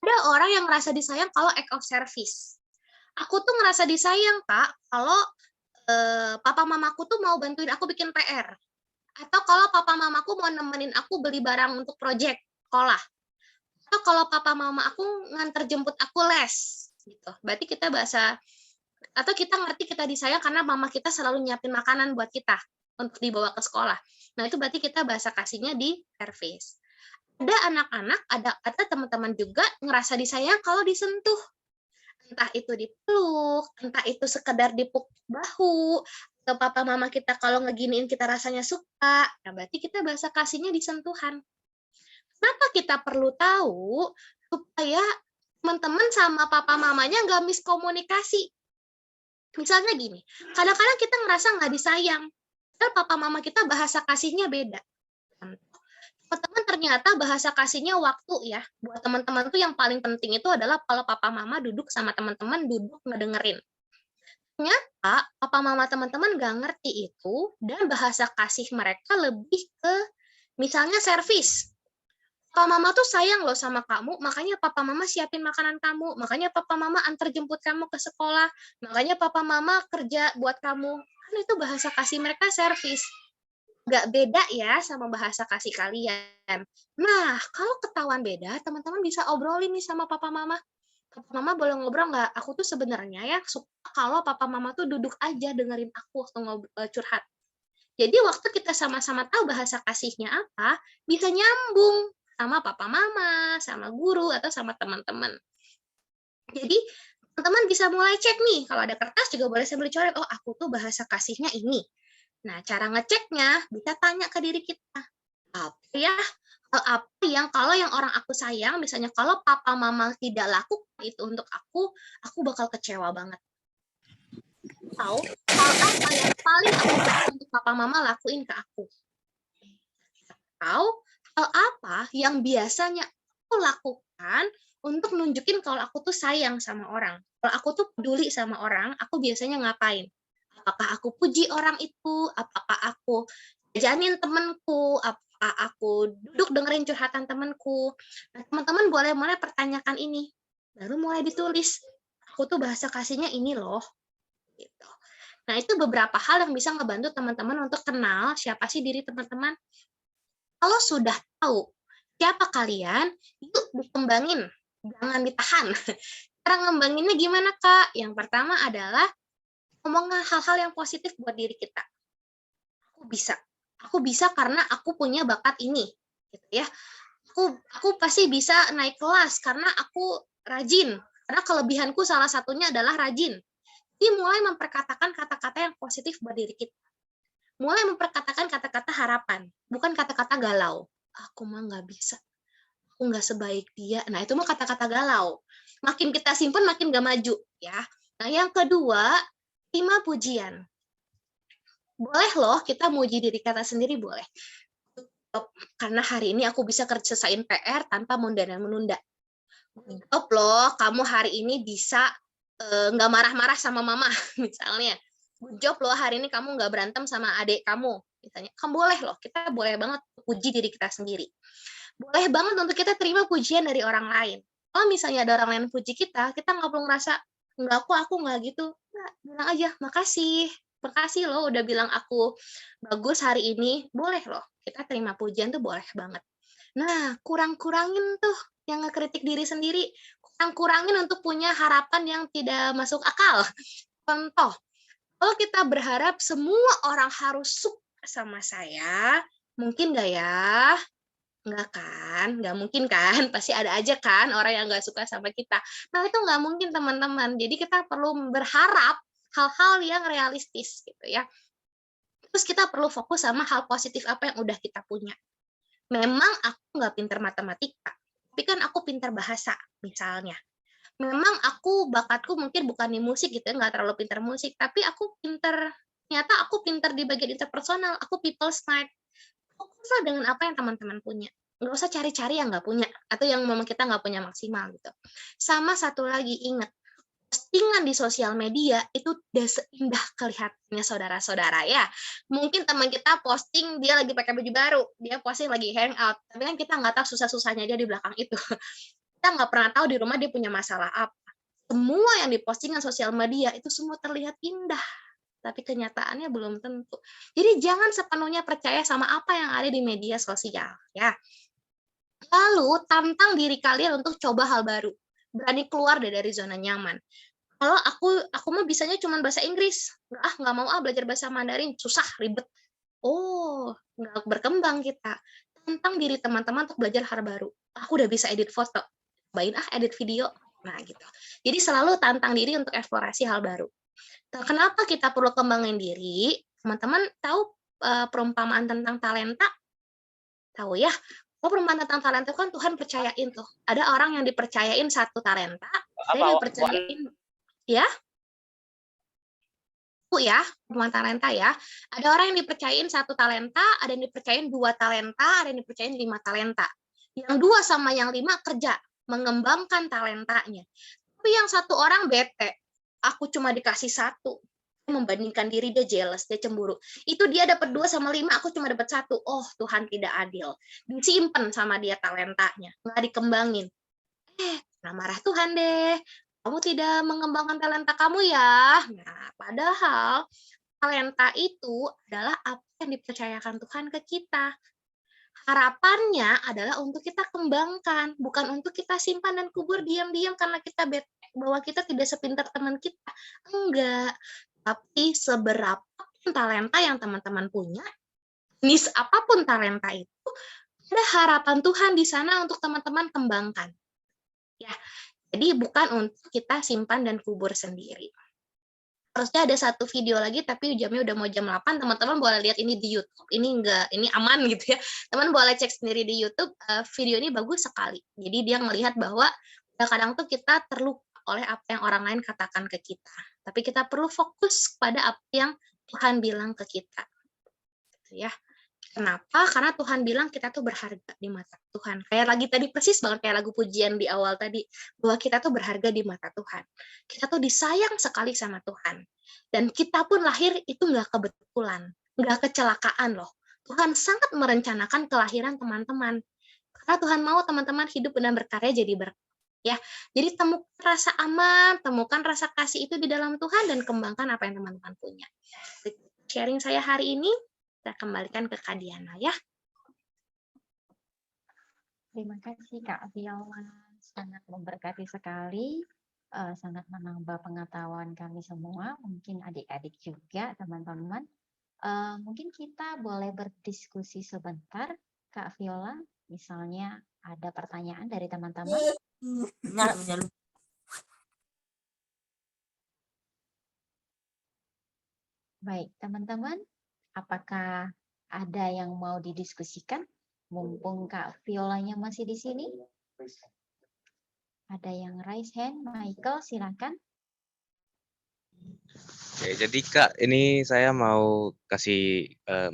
Ada orang yang ngerasa disayang kalau act of service. Aku tuh ngerasa disayang, Kak, kalau papa mamaku tuh mau bantuin aku bikin PR. Atau kalau papa mamaku mau nemenin aku beli barang untuk project sekolah. Atau kalau papa mama aku nganter jemput aku les. Gitu. Berarti kita bahasa atau kita ngerti kita disayang karena mama kita selalu nyiapin makanan buat kita untuk dibawa ke sekolah. Nah, itu berarti kita bahasa kasihnya di service. Ada anak-anak, ada teman-teman juga ngerasa disayang kalau disentuh. Entah itu dipeluk, entah itu sekedar dipuk bahu, atau papa mama kita kalau ngeginiin kita rasanya suka. Nah, berarti kita bahasa kasihnya di sentuhan. Kenapa kita perlu tahu? Supaya teman-teman sama papa mamanya nggak miskomunikasi. Misalnya gini, kadang-kadang kita ngerasa nggak disayang, padahal papa mama kita bahasa kasihnya beda. Teman-teman ternyata bahasa kasihnya waktu ya. Buat teman-teman tuh yang paling penting itu adalah kalau papa mama duduk sama teman-teman, duduk ngedengerin. Ternyata papa mama teman-teman nggak ngerti itu, dan bahasa kasih mereka lebih ke misalnya servis. Papa mama tuh sayang loh sama kamu, makanya papa mama siapin makanan kamu, makanya papa mama antar jemput kamu ke sekolah, makanya papa mama kerja buat kamu. Kan itu bahasa kasih mereka servis. Nggak beda ya sama bahasa kasih kalian. Nah, kalau ketahuan beda, teman-teman bisa obrolin nih sama papa mama. Papa mama boleh ngobrol nggak? Aku tuh sebenarnya ya suka kalau papa mama tuh duduk aja dengerin aku waktu curhat. Jadi waktu kita sama-sama tahu bahasa kasihnya apa, bisa nyambung sama papa mama, sama guru, atau sama teman-teman. Jadi teman-teman bisa mulai cek nih, kalau ada kertas juga boleh sambil coret, oh aku tuh bahasa kasihnya ini. Nah, cara ngeceknya bisa tanya ke diri kita. Apa ya? Apa yang kalau yang orang aku sayang, misalnya kalau papa mama tidak lakukan itu untuk aku bakal kecewa banget. Atau hal apa yang paling aku sayang untuk papa mama lakuin ke aku. Atau hal apa yang biasanya aku lakukan untuk nunjukin kalau aku tuh sayang sama orang. Kalau aku tuh peduli sama orang, aku biasanya ngapain? Apakah aku puji orang itu? Apakah aku jajanin temanku? Apakah aku duduk dengerin curhatan temanku? Nah, teman-teman boleh mulai pertanyakan ini. Baru mulai ditulis. Aku tuh bahasa kasihnya ini loh. Gitu. Nah, itu beberapa hal yang bisa ngebantu teman-teman untuk kenal siapa sih diri teman-teman. Kalau sudah tahu siapa kalian, yuk dikembangin, jangan ditahan. Cara ngembanginnya gimana, Kak? Yang pertama adalah ngomong hal-hal yang positif buat diri kita. Aku bisa karena aku punya bakat ini, gitu ya. Aku pasti bisa naik kelas karena aku rajin. Karena kelebihanku salah satunya adalah rajin. Jadi mulai memperkatakan kata-kata yang positif buat diri kita. Mulai memperkatakan kata-kata harapan, bukan kata-kata galau. Aku mah nggak bisa, aku nggak sebaik dia. Nah, itu mah kata-kata galau. Makin kita simpan, makin nggak maju. Ya. Nah, yang kedua, terima pujian. Boleh loh kita muji diri kita sendiri, boleh. Karena hari ini aku bisa selesaiin PR tanpa menunda-menunda. Loh, kamu hari ini bisa nggak marah-marah sama mama, misalnya. Good job loh, hari ini kamu nggak berantem sama adik kamu, misalnya. Kamu boleh loh, kita boleh banget puji diri kita sendiri. Boleh banget untuk kita terima pujian dari orang lain. Kalau misalnya ada orang lain puji kita nggak perlu ngerasa, nggak aku nggak gitu. Nggak, bilang aja, makasih loh udah bilang aku bagus hari ini. Boleh loh, kita terima pujian tuh boleh banget. Nah, kurang-kurangin tuh yang ngekritik diri sendiri. Kurang-kurangin untuk punya harapan yang tidak masuk akal. Contoh, kalau kita berharap semua orang harus suka sama saya, mungkin nggak ya? Nggak kan? Nggak mungkin kan? Pasti ada aja kan orang yang nggak suka sama kita. Nah, itu nggak mungkin, teman-teman. Jadi kita perlu berharap hal-hal yang realistis gitu ya. Terus kita perlu fokus sama hal positif apa yang udah kita punya. Memang aku nggak pintar matematika, tapi kan aku pintar bahasa, misalnya. Memang aku bakatku mungkin bukan di musik gitu ya, nggak terlalu pintar musik, tapi ternyata aku pintar di bagian interpersonal, aku people smart. Fokuslah dengan apa yang teman-teman punya. Nggak usah cari-cari yang nggak punya, atau yang memang kita nggak punya maksimal gitu. Sama satu lagi, ingat, postingan di sosial media itu udah seindah kelihatannya saudara-saudara ya. Mungkin teman kita posting dia lagi pakai baju baru, dia posting lagi hangout, tapi kan kita nggak tahu susah-susahnya dia di belakang itu. Kita nggak pernah tahu di rumah dia punya masalah apa. Semua yang dipostingan sosial media itu semua terlihat indah, tapi kenyataannya belum tentu. Jadi jangan sepenuhnya percaya sama apa yang ada di media sosial ya. Lalu tantang diri kalian untuk coba hal baru. Berani keluar dari zona nyaman. Kalau aku mah bisanya cuma bahasa Inggris. Nggak mau belajar bahasa Mandarin, susah, ribet. Oh, nggak berkembang kita. Tantang diri teman-teman untuk belajar hal baru. Aku udah bisa edit foto. Cobain edit video. Nah, gitu. Jadi selalu tantang diri untuk eksplorasi hal baru. Kenapa kita perlu kembangin diri? Teman-teman tahu perumpamaan tentang talenta? Tahu ya? Perumpamaan tentang talenta kan Tuhan percayain tuh. Ada orang yang dipercayain 1 talenta, ada yang dipercayain ya. Ya, perumpamaan talenta ya. Ada orang yang dipercayain 1 talenta, ada yang dipercayain 2 talenta, ada yang dipercayain 5 talenta. Yang 2 sama yang 5 kerja, mengembangkan talentanya. Tapi yang 1 orang bete, aku cuma dikasih 1. Membandingkan diri, dia jealous, dia cemburu. Itu dia dapat 2 sama 5, aku cuma dapat 1. Oh, Tuhan tidak adil. Disimpan sama dia talentanya, nggak dikembangin. Nah, marah Tuhan deh. Kamu tidak mengembangkan talenta kamu ya. Nah, padahal talenta itu adalah apa yang dipercayakan Tuhan ke kita. Harapannya adalah untuk kita kembangkan, bukan untuk kita simpan dan kubur diam-diam karena kita bete bahwa kita tidak sepintar teman kita. Enggak. Tapi seberapa talenta yang teman-teman punya, jenis apapun talenta itu, ada harapan Tuhan di sana untuk teman-teman kembangkan. Ya, jadi bukan untuk kita simpan dan kubur sendiri. Harusnya ada 1 video lagi, tapi jamnya udah mau jam 8, teman-teman boleh lihat ini di YouTube. Ini aman gitu ya. Teman boleh cek sendiri di YouTube, video ini bagus sekali. Jadi dia ngelihat bahwa kadang tuh kita terluka oleh apa yang orang lain katakan ke kita. Tapi kita perlu fokus pada apa yang Tuhan bilang ke kita. Gitu ya. Kenapa? Karena Tuhan bilang kita tuh berharga di mata Tuhan. Kayak lagi tadi persis banget kayak lagu pujian di awal tadi, bahwa kita tuh berharga di mata Tuhan. Kita tuh disayang sekali sama Tuhan. Dan kita pun lahir itu nggak kebetulan, nggak kecelakaan loh. Tuhan sangat merencanakan kelahiran teman-teman. Karena Tuhan mau teman-teman hidup dan berkarya jadi berkat. Ya, jadi temukan rasa aman, temukan rasa kasih itu di dalam Tuhan dan kembangkan apa yang teman-teman punya. Sharing saya hari ini, kita kembalikan ke Kak Diana ya. Terima kasih Kak Viola, sangat memberkati sekali, sangat menambah pengetahuan kami semua, mungkin adik-adik juga teman-teman. Mungkin kita boleh berdiskusi sebentar, Kak Viola, misalnya ada pertanyaan dari teman-teman. Baik, teman-teman, apakah ada yang mau didiskusikan? Mumpung Kak Violanya masih di sini. Ada yang raise hand, Michael, silakan. Oke, jadi Kak, ini saya mau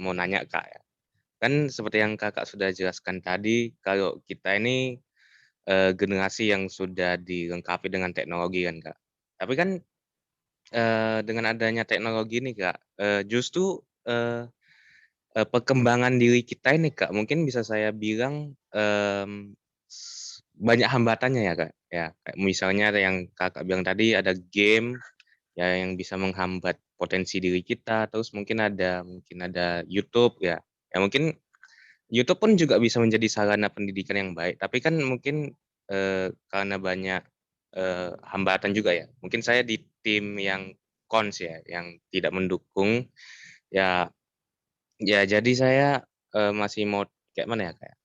mau nanya Kak ya. Kan seperti yang Kakak sudah jelaskan tadi, kalau kita ini generasi yang sudah dilengkapi dengan teknologi kan Kak. Tapi kan dengan adanya teknologi ini Kak, justru perkembangan diri kita ini Kak, mungkin bisa saya bilang banyak hambatannya ya Kak. Ya, kayak misalnya yang Kakak bilang tadi ada game ya yang bisa menghambat potensi diri kita, terus mungkin ada YouTube ya. Ya mungkin YouTube pun juga bisa menjadi sarana pendidikan yang baik, tapi kan mungkin, karena banyak, hambatan juga ya. Mungkin saya di tim yang cons ya, yang tidak mendukung, ya ya jadi saya, masih mau kayak mana ya, kayak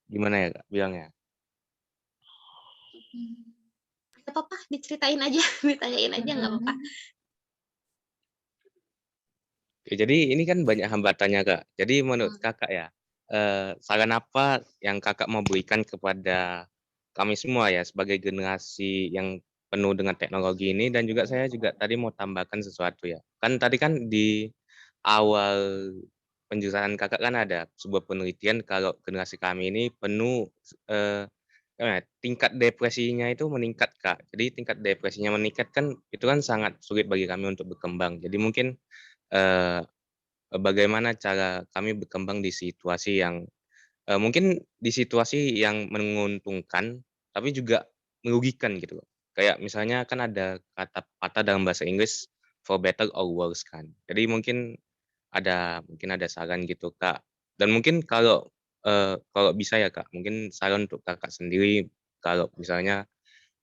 gimana ya Kak bilangnya? Nggak apa-apa, diceritain aja, ditanyain aja nggak apa-apa. Ya jadi ini kan banyak hambatannya Kak. Jadi menurut Kakak ya, saran apa yang Kakak mau berikan kepada kami semua ya sebagai generasi yang penuh dengan teknologi ini, dan juga saya juga tadi mau tambahkan sesuatu ya. Kan tadi kan di awal penjelasan Kakak kan ada sebuah penelitian kalau generasi kami ini penuh, tingkat depresinya itu meningkat Kak. Jadi tingkat depresinya meningkat kan itu kan sangat sulit bagi kami untuk berkembang. Jadi mungkin, eee bagaimana cara kami berkembang di situasi yang, mungkin di situasi yang menguntungkan, tapi juga merugikan gitu loh. Kayak misalnya kan ada kata patah dalam bahasa Inggris, "For better or worse" kan. Jadi mungkin ada saran gitu, Kak. Dan mungkin kalau bisa ya, Kak, mungkin saran untuk Kakak sendiri kalau misalnya,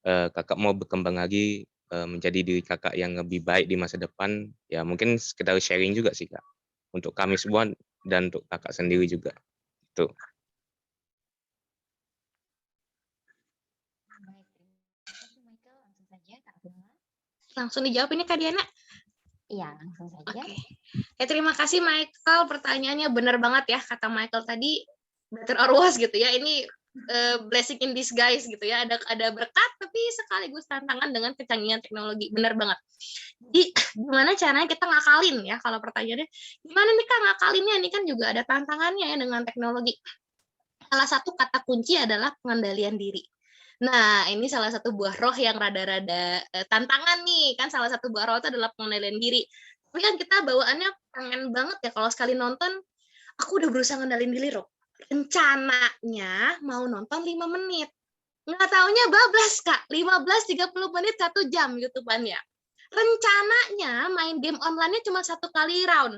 Kakak mau berkembang lagi, menjadi diri Kakak yang lebih baik di masa depan, ya mungkin sekedar sharing juga sih, Kak. Untuk kami semua dan untuk Kakak sendiri juga, itu. Baik, terima kasih Michael. Langsung saja Kak Viola. Langsung dijawab ini Kak Diana. Iya, langsung saja. Oke. Ya terima kasih Michael, pertanyaannya benar banget ya kata Michael tadi, better or worse gitu ya. Ini blessing in disguise gitu ya. Ada berkat tapi sekaligus tantangan dengan kecanggihan teknologi. Benar banget. Jadi gimana caranya kita ngakalin ya kalau pertanyaannya gimana nih Kak ngakalinnya? Ini kan juga ada tantangannya ya dengan teknologi. Salah satu kata kunci adalah pengendalian diri. Nah, ini salah satu buah roh yang rada-rada tantangan nih, kan salah satu buah roh itu adalah pengendalian diri. Tapi kan kita bawaannya pengen banget ya kalau sekali nonton, aku udah berusaha ngendalin diri, Rob. Rencananya mau nonton 5 menit. Nggak taunya bablas, Kak. 15-30 menit 1 jam YouTube-annya. Rencananya main game online-nya cuma 1 kali round.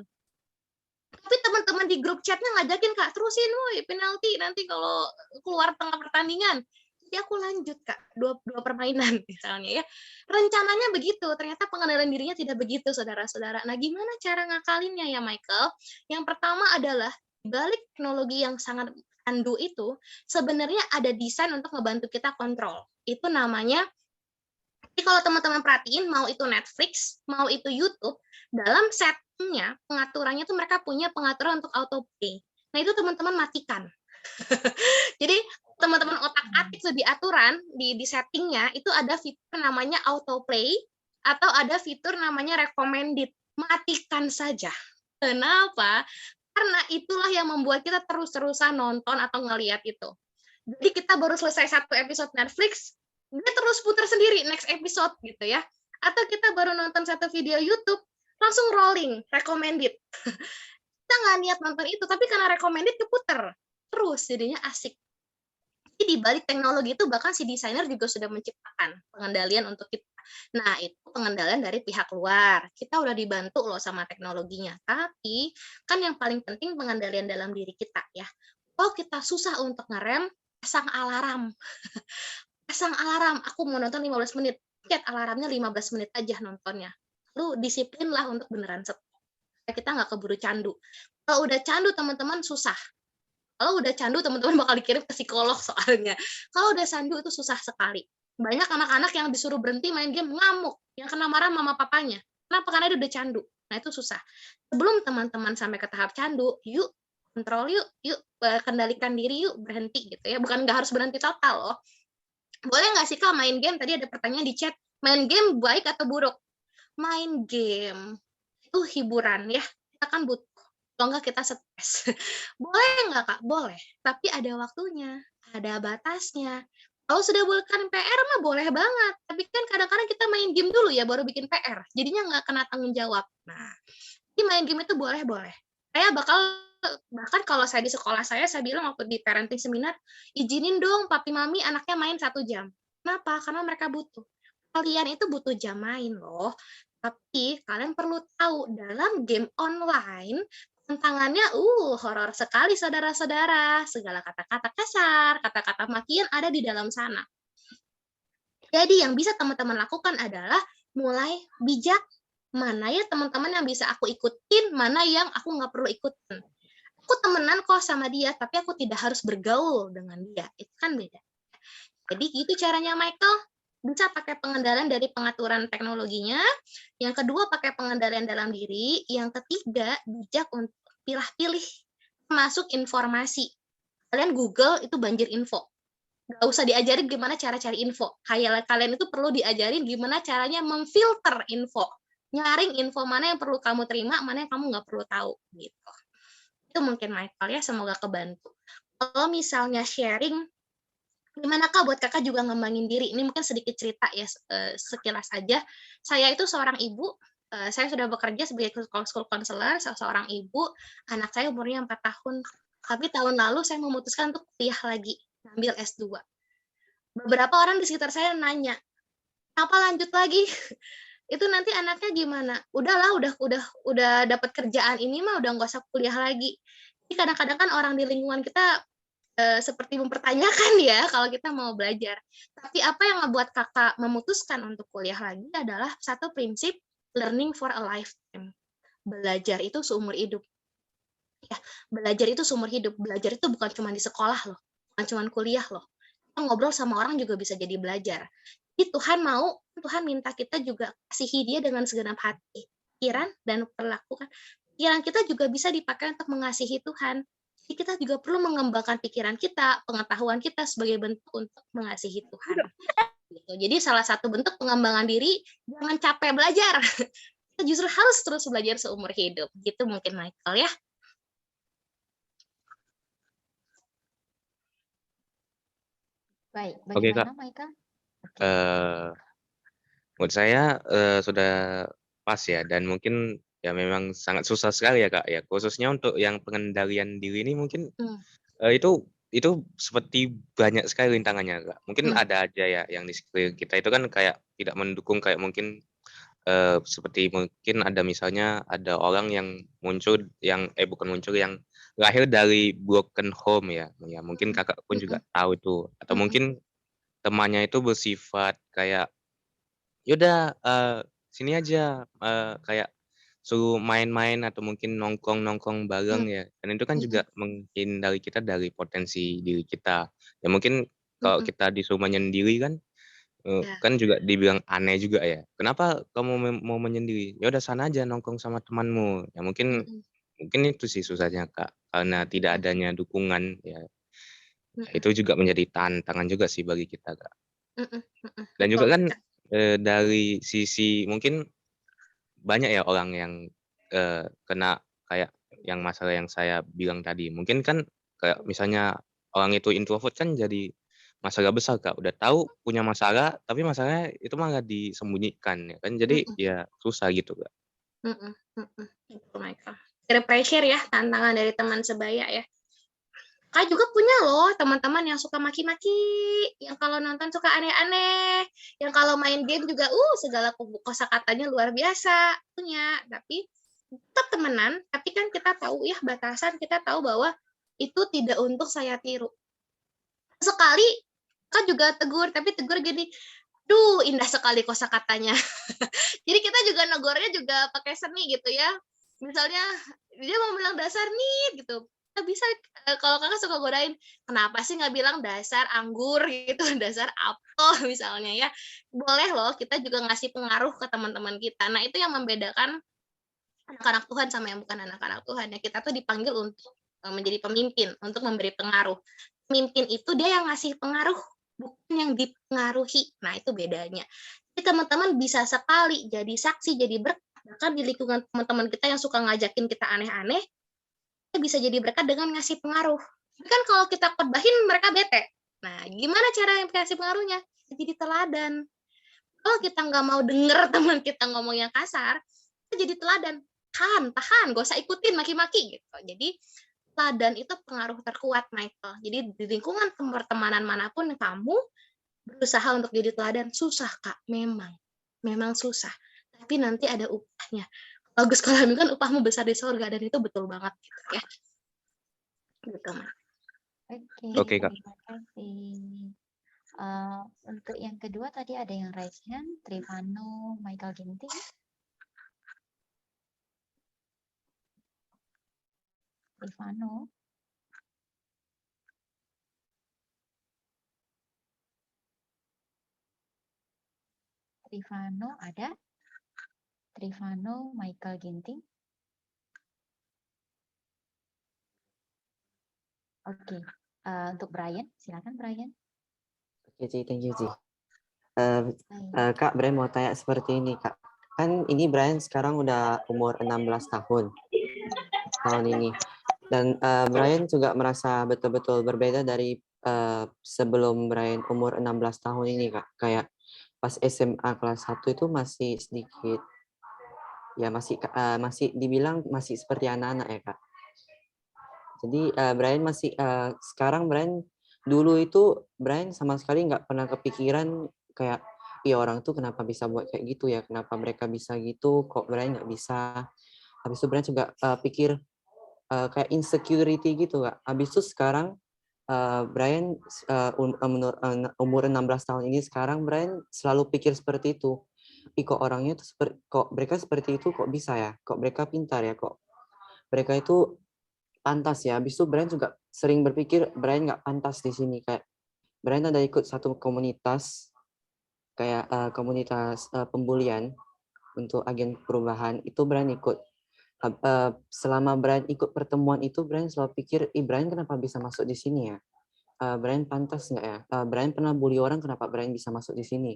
Tapi teman-teman di grup chatnya ngajakin, Kak, terusin woi penalti nanti kalau keluar tengah pertandingan. Jadi aku lanjut, Kak, dua permainan misalnya ya. Rencananya begitu, ternyata pengendalian dirinya tidak begitu, saudara-saudara. Nah, gimana cara ngakalinnya ya, Michael? Yang pertama adalah balik teknologi yang sangat candu itu, sebenarnya ada desain untuk ngebantu kita kontrol. Itu namanya, jadi kalau teman-teman perhatiin, mau itu Netflix, mau itu YouTube, dalam settingnya, pengaturannya tuh mereka punya pengaturan untuk autoplay. Nah, itu teman-teman matikan. Jadi teman-teman otak-atik lebih aturan di settingnya itu ada fitur namanya autoplay atau ada fitur namanya recommended. Matikan saja. Kenapa? Karena itulah yang membuat kita terus-terusan nonton atau ngelihat itu. Jadi kita baru selesai 1 episode Netflix, dia terus putar sendiri next episode gitu ya. Atau kita baru nonton 1 video YouTube, langsung rolling, recommended. Kita nggak niat nonton itu, tapi karena recommended keputar terus, jadinya asik. Jadi di balik teknologi itu bahkan si desainer juga sudah menciptakan pengendalian untuk kita. Nah, itu pengendalian dari pihak luar. Kita udah dibantu loh sama teknologinya. Tapi kan yang paling penting pengendalian dalam diri kita ya. Kalau kita susah untuk ngerem, pasang alarm. Pasang alarm, aku mau nonton 15 menit. Set alarmnya 15 menit aja nontonnya. Lalu disiplinlah untuk beneran stop. Kita nggak keburu candu. Kalau udah candu teman-teman susah. Kalau udah candu teman-teman bakal dikirim ke psikolog soalnya. Kalau udah candu itu susah sekali. Banyak anak-anak yang disuruh berhenti main game ngamuk, yang kena marah mama papanya. Kenapa? Karena dia udah candu. Nah, itu susah. Sebelum teman-teman sampai ke tahap candu, yuk kontrol yuk kendalikan diri yuk, berhenti gitu ya. Bukan nggak harus berhenti total loh. Boleh nggak sih Kak main game? Tadi ada pertanyaan di chat. Main game baik atau buruk? Main game itu hiburan ya. Kita kan butuh. Kalau nggak kita stres. Boleh nggak Kak? Boleh. Tapi ada waktunya, ada batasnya. Kalau sudah bukan PR mah boleh banget. Tapi kan kadang-kadang kita main game dulu ya, baru bikin PR. Jadinya nggak kena tanggung jawab. Nah, jadi main game itu boleh-boleh. Saya bahkan kalau saya di sekolah saya bilang waktu di parenting seminar, izinin dong papi mami anaknya main 1 jam. Kenapa? Karena mereka butuh. Kalian itu butuh jam main loh. Tapi kalian perlu tahu dalam game online tantangannya horor sekali saudara-saudara. Segala kata-kata kasar, kata-kata makian ada di dalam sana. Jadi yang bisa teman-teman lakukan adalah mulai bijak. Mana ya teman-teman yang bisa aku ikutin, mana yang aku nggak perlu ikutin. Aku temenan kok sama dia, tapi aku tidak harus bergaul dengan dia. Itu kan beda. Jadi gitu caranya Michael. Bisa pakai pengendalian dari pengaturan teknologinya. Yang kedua pakai pengendalian dalam diri. Yang ketiga bijak untuk pilih-pilih masuk informasi. Kalian Google itu banjir info. Nggak usah diajarin gimana cara cari info. Kalian itu perlu diajarin gimana caranya memfilter info. Nyaring info mana yang perlu kamu terima, mana yang kamu nggak perlu tahu. Gitu. Itu mungkin Michael ya, semoga kebantu. Kalau misalnya sharing, gimana Kak buat Kakak juga ngembangin diri? Ini mungkin sedikit cerita ya, sekilas aja. Saya itu seorang ibu, saya sudah bekerja sebagai school counselor, seorang ibu, anak saya umurnya 4 tahun. Tapi tahun lalu saya memutuskan untuk kuliah lagi, ngambil S2. Beberapa orang di sekitar saya nanya, kenapa lanjut lagi? Itu nanti anaknya gimana? Udahlah, udah dapat kerjaan ini mah udah nggak usah kuliah lagi. Jadi kadang-kadang kan orang di lingkungan kita seperti mempertanyakan ya kalau kita mau belajar. Tapi apa yang membuat Kakak memutuskan untuk kuliah lagi adalah satu prinsip learning for a lifetime. Belajar itu seumur hidup. Ya, belajar itu seumur hidup. Belajar itu bukan cuma di sekolah loh, bukan cuma kuliah loh. Kita ngobrol sama orang juga bisa jadi belajar. Jadi Tuhan minta kita juga kasihi dia dengan segenap hati, pikiran, dan perlakukan. Pikiran kita juga bisa dipakai untuk mengasihi Tuhan. Jadi kita juga perlu mengembangkan pikiran kita, pengetahuan kita sebagai bentuk untuk mengasihi Tuhan. Gitu. Jadi salah satu bentuk pengembangan diri, jangan capek belajar. Kita justru harus terus belajar seumur hidup. Gitu mungkin Michael ya. Baik, Oke, Kak. bagaimana Michael? Menurut saya sudah pas ya, dan mungkin ya memang sangat susah sekali ya Kak ya, khususnya untuk yang pengendalian diri ini mungkin itu seperti banyak sekali rintangannya Kak. Mungkin ada aja ya yang di sekeliling kita itu kan kayak tidak mendukung, kayak mungkin seperti mungkin ada misalnya ada orang yang muncul yang bukan muncul, yang lahir dari broken home ya. Ya mungkin Kakak pun juga tahu itu, atau mungkin temannya itu bersifat kayak yaudah sini aja, kayak suruh main-main atau mungkin nongkrong-nongkrong bareng ya. Dan itu kan juga menghindari kita dari potensi diri kita. Ya mungkin kalau kita disuruh menyendiri kan kan juga dibilang aneh juga ya. Kenapa kamu mau menyendiri? Ya udah sana aja nongkrong sama temanmu. Ya mungkin itu sih susahnya Kak, karena tidak adanya dukungan ya. Itu juga menjadi tantangan juga sih bagi kita Kak. Dan juga kan dari sisi mungkin banyak ya orang yang kena kayak yang masalah yang saya bilang tadi. Mungkin kan kayak misalnya orang itu introvert kan jadi masalah besar Kak. Udah tahu punya masalah, tapi masalahnya itu malah disembunyikan ya kan. Jadi ya susah gitu Kak. Peer pressure ya, tantangan dari teman sebaya ya. Kak juga punya loh teman-teman yang suka maki-maki, yang kalau nonton suka aneh-aneh, yang kalau main game juga segala kosakatanya luar biasa punya. Tapi tetap temenan, tapi kan kita tahu ya batasan, kita tahu bahwa itu tidak untuk saya tiru. Sekali kan juga tegur, tapi tegur gini, duh indah sekali kosakatanya. Jadi kita juga negornya juga pakai seni gitu ya. Misalnya dia mau bilang dasar nih gitu, Nggak bisa, kalau Kakak suka godain, "Kenapa sih nggak bilang dasar anggur," gitu, "dasar apel," misalnya ya. Boleh loh kita juga ngasih pengaruh ke teman-teman kita. Nah, itu yang membedakan anak-anak Tuhan sama yang bukan anak-anak Tuhan ya. Kita tuh dipanggil untuk, menjadi pemimpin, untuk memberi pengaruh. Pemimpin itu dia yang ngasih pengaruh, bukan yang dipengaruhi. Nah, itu bedanya. Jadi teman-teman bisa sekali jadi saksi, jadi berkat, bahkan di lingkungan teman-teman kita yang suka ngajakin kita aneh-aneh, kita bisa jadi berkat dengan ngasih pengaruh. Tapi kan kalau kita khotbahin mereka bete. Nah, gimana cara yang kasih pengaruhnya? Jadi teladan. Kalau kita nggak mau denger teman kita ngomong yang kasar, kita jadi teladan. Tahan, gak usah ikutin maki-maki gitu. Jadi teladan itu pengaruh terkuat, Michael. Jadi di lingkungan pertemanan manapun kamu berusaha untuk jadi teladan, susah Kak, memang susah. Tapi nanti ada upahnya. Bagus kalau kan upahmu besar di surga dan itu betul banget gitu ya. Gitu, Mak. Oke, Kak. Terima kasih. Untuk yang kedua tadi ada yang raise hand, Trivano, Michael Ginting. Trivano. Trivano ada? Trivano, Michael Ginting. Oke, untuk Brian, silakan Brian. Oke, Ci, thank you, Ci. Baik. Kak, Brian mau tanya seperti ini, Kak. Kan ini Brian sekarang udah umur 16 tahun ini. Dan Brian juga merasa betul-betul berbeda dari sebelum Brian umur 16 tahun ini, Kak. Kayak pas SMA kelas 1 itu masih sedikit, ya masih dibilang masih seperti anak-anak ya, Kak. Jadi Brian masih, sekarang Brian, dulu itu Brian sama sekali nggak pernah kepikiran kayak, iya orang tuh kenapa bisa buat kayak gitu ya, kenapa mereka bisa gitu, kok Brian nggak bisa. Habis itu Brian juga pikir kayak insecurity gitu, Kak. Habis itu sekarang Brian umur 16 tahun ini sekarang Brian selalu pikir seperti itu. Kok orangnya tuh kok mereka seperti itu, kok bisa ya? Kok mereka pintar ya? Kok mereka itu pantas ya? Habis itu Brian juga sering berpikir Brian nggak pantas di sini. Kayak Brian ada ikut satu komunitas, kayak komunitas pembulian untuk agen perubahan. Itu Brian ikut. Selama Brian ikut pertemuan itu, Brian selalu pikir, Brian kenapa bisa masuk di sini ya? Brian pantas nggak ya? Brian pernah bully orang, kenapa Brian bisa masuk di sini?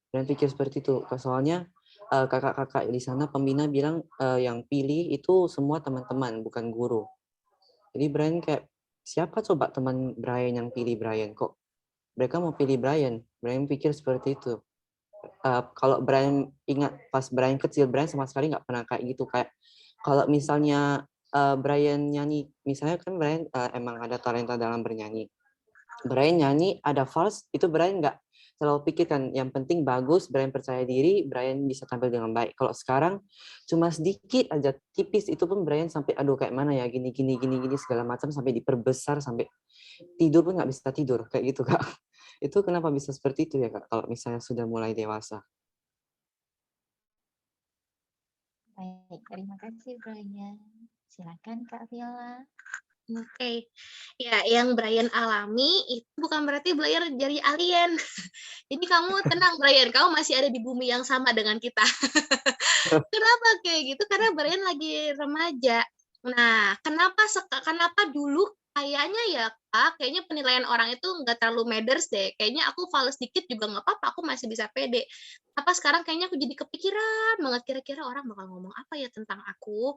Brian pikir seperti itu. Soalnya kakak-kakak di sana pembina bilang yang pilih itu semua teman-teman, bukan guru. Jadi Brian kayak, siapa coba teman Brian yang pilih Brian? Kok mereka mau pilih Brian? Brian pikir seperti itu. Kalau Brian ingat pas Brian kecil, Brian sama sekali nggak pernah kayak gitu. Kayak kalau misalnya Brian nyanyi, misalnya kan Brian emang ada talenta dalam bernyanyi. Brian nyanyi ada false, itu Brian nggak selalu pikirkan. Yang penting bagus, Brian percaya diri, Brian bisa tampil dengan baik. Kalau sekarang cuma sedikit aja tipis, itu pun Brian sampai aduh kayak mana ya, gini segala macam, sampai diperbesar, sampai tidur pun nggak bisa tidur kayak gitu, Kak. Itu kenapa bisa seperti itu ya, Kak, kalau misalnya sudah mulai dewasa? Baik, terima kasih Brian. Silakan Kak Viola. Oke. Ya, yang Brian alami itu bukan berarti Brian jadi alien. Jadi kamu tenang Brian, kamu masih ada di bumi yang sama dengan kita. Kenapa kayak gitu? Karena Brian lagi remaja. Nah, kenapa dulu kayaknya ya Kak, kayaknya penilaian orang itu nggak terlalu matters deh. Kayaknya aku fals dikit juga nggak apa-apa, aku masih bisa pede. Apa sekarang kayaknya aku jadi kepikiran banget kira-kira orang bakal ngomong apa ya tentang aku.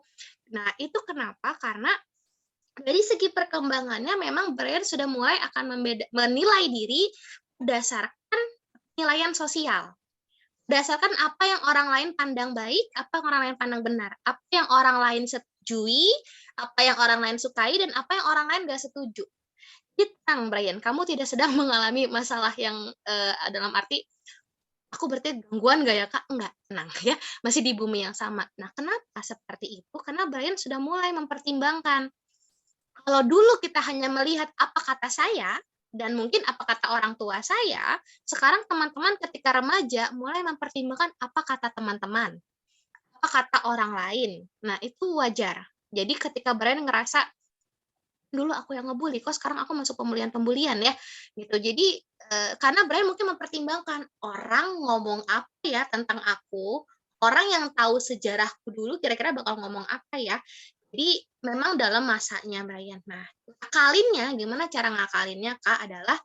Nah, itu kenapa? Karena dari segi perkembangannya memang Brian sudah mulai akan menilai diri berdasarkan penilaian sosial. Berdasarkan apa yang orang lain pandang baik, apa yang orang lain pandang benar, apa yang orang lain setujui, apa yang orang lain sukai, dan apa yang orang lain gak setuju. Jadi tenang Brian, kamu tidak sedang mengalami masalah yang dalam arti, aku berarti gangguan gak ya Kak? Enggak, tenang ya, masih di bumi yang sama. Nah kenapa seperti itu? Karena Brian sudah mulai mempertimbangkan. Kalau dulu kita hanya melihat apa kata saya, dan mungkin apa kata orang tua saya, sekarang teman-teman ketika remaja mulai mempertimbangkan apa kata teman-teman, apa kata orang lain. Nah, itu wajar. Jadi ketika Brian ngerasa, dulu aku yang ngebully, kok sekarang aku masuk pembulian ya, gitu. Jadi, karena Brian mungkin mempertimbangkan, orang ngomong apa ya tentang aku, orang yang tahu sejarahku dulu kira-kira bakal ngomong apa ya. Jadi memang dalam masanya Brian. Nah, ngakalinnya, gimana cara ngakalinnya, Kak, adalah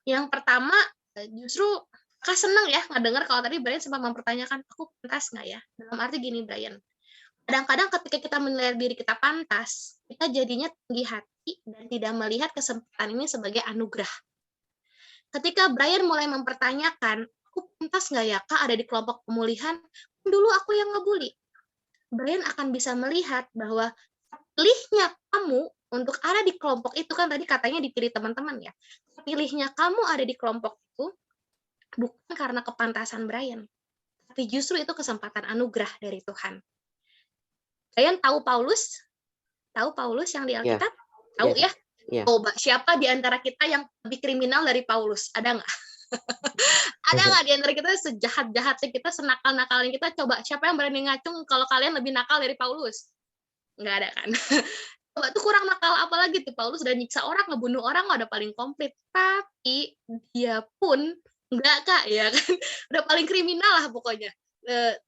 yang pertama, justru Kak seneng ya ngedenger kalau tadi Brian sempat mempertanyakan, "Aku pantas nggak ya?" Dalam arti gini Brian, kadang-kadang ketika kita menilai diri kita pantas, kita jadinya tinggi hati dan tidak melihat kesempatan ini sebagai anugerah. Ketika Brian mulai mempertanyakan, aku pantas nggak ya Kak ada di kelompok pemulihan? Dulu aku yang ngebully. Brian akan bisa melihat bahwa pilihnya kamu untuk ada di kelompok itu kan tadi katanya dipilih teman-teman ya. Pilihnya kamu ada di kelompok itu bukan karena kepantasan Brian, tapi justru itu kesempatan anugerah dari Tuhan. Kalian tahu Paulus? Tahu Paulus yang di Iya, Alkitab? Tahu iya, ya? iya. Coba siapa di antara kita yang lebih kriminal dari Paulus? Ada nggak? Ada nggak di antara kita sejahat-jahatnya kita, senakal-nakalnya kita? Coba siapa yang berani ngacung kalau kalian lebih nakal dari Paulus? Nggak ada kan? Coba tuh kurang nakal apalagi tuh Paulus udah nyiksa orang, ngebunuh orang udah paling komplit. Tapi dia pun enggak Kak ya kan, udah paling kriminal lah pokoknya.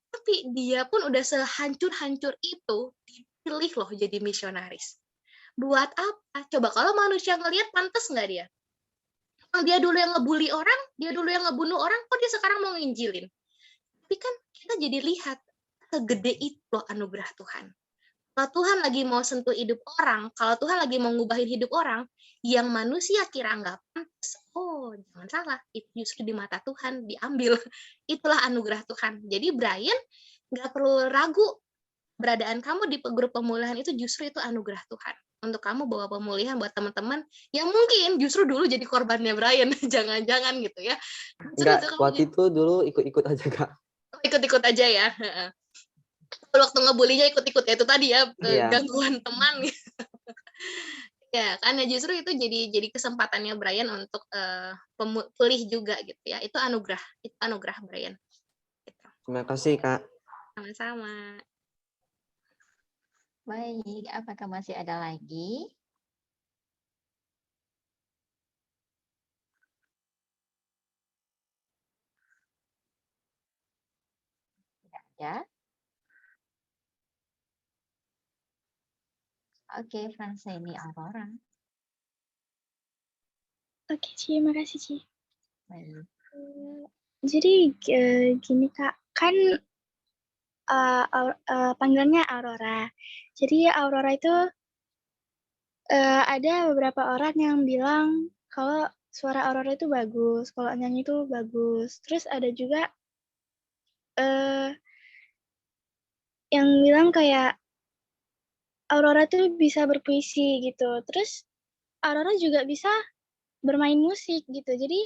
Tapi dia pun udah sehancur-hancur itu dipilih loh jadi misionaris. Buat apa? Coba kalau manusia ngelihat pantas nggak dia? Dia dulu yang ngebully orang, dia dulu yang ngebunuh orang, kok dia sekarang mau nginjilin? Tapi kan kita jadi lihat segede itu loh anugerah Tuhan. Kalau Tuhan lagi mau sentuh hidup orang, kalau Tuhan lagi mau ngubahin hidup orang, yang manusia kira nggak pantas, oh jangan salah, itu justru di mata Tuhan diambil. Itulah anugerah Tuhan. Jadi Brian, nggak perlu ragu, keberadaan kamu di grup pemulihan itu justru itu anugerah Tuhan. Untuk kamu bawa pemulihan buat teman-teman yang mungkin justru dulu jadi korbannya Brian, jangan-jangan gitu ya. Enggak, waktu itu dulu ikut-ikut aja, Kak. Ikut-ikut aja ya. Waktu ngebulinya ikut-ikut ya itu tadi ya, Iya. gangguan teman. Ya, karena justru itu jadi kesempatannya Brian untuk pulih juga gitu ya. Itu anugerah Brian. Gitu. Terima kasih, Kak. Sama-sama. Baik, apakah masih ada lagi? Tidak ada. Oke, Franseni Aurora. Oke, Ci, makasih, Ci. Baik. Jadi gini Kak, kan panggilannya Aurora. Jadi Aurora itu ada beberapa orang yang bilang kalau suara Aurora itu bagus, kalau nyanyi itu bagus. Terus ada juga yang bilang kayak Aurora tuh bisa berpuisi gitu. Terus Aurora juga bisa bermain musik gitu. Jadi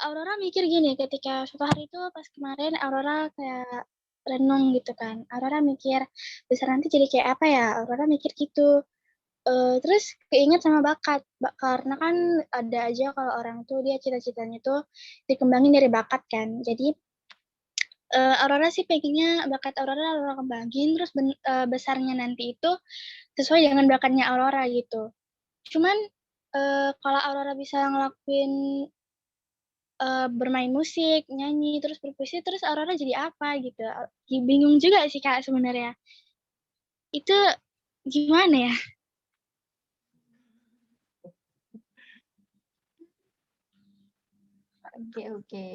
Aurora mikir gini, ketika suatu hari itu pas kemarin Aurora kayak renung gitu kan. Aurora mikir, besar nanti jadi kayak apa ya? Aurora mikir gitu. Terus keinget sama bakat, karena kan ada aja kalau orang tuh dia cita-citanya tuh dikembangin dari bakat kan. Jadi Aurora sih pengennya bakat Aurora kembangin, terus besarnya nanti itu sesuai dengan bakatnya Aurora gitu. Cuman kalau Aurora bisa ngelakuin bermain musik, nyanyi, terus berpuisi, terus Aurora jadi apa gitu. Bingung juga sih Kak sebenarnya. Itu gimana ya? Oke.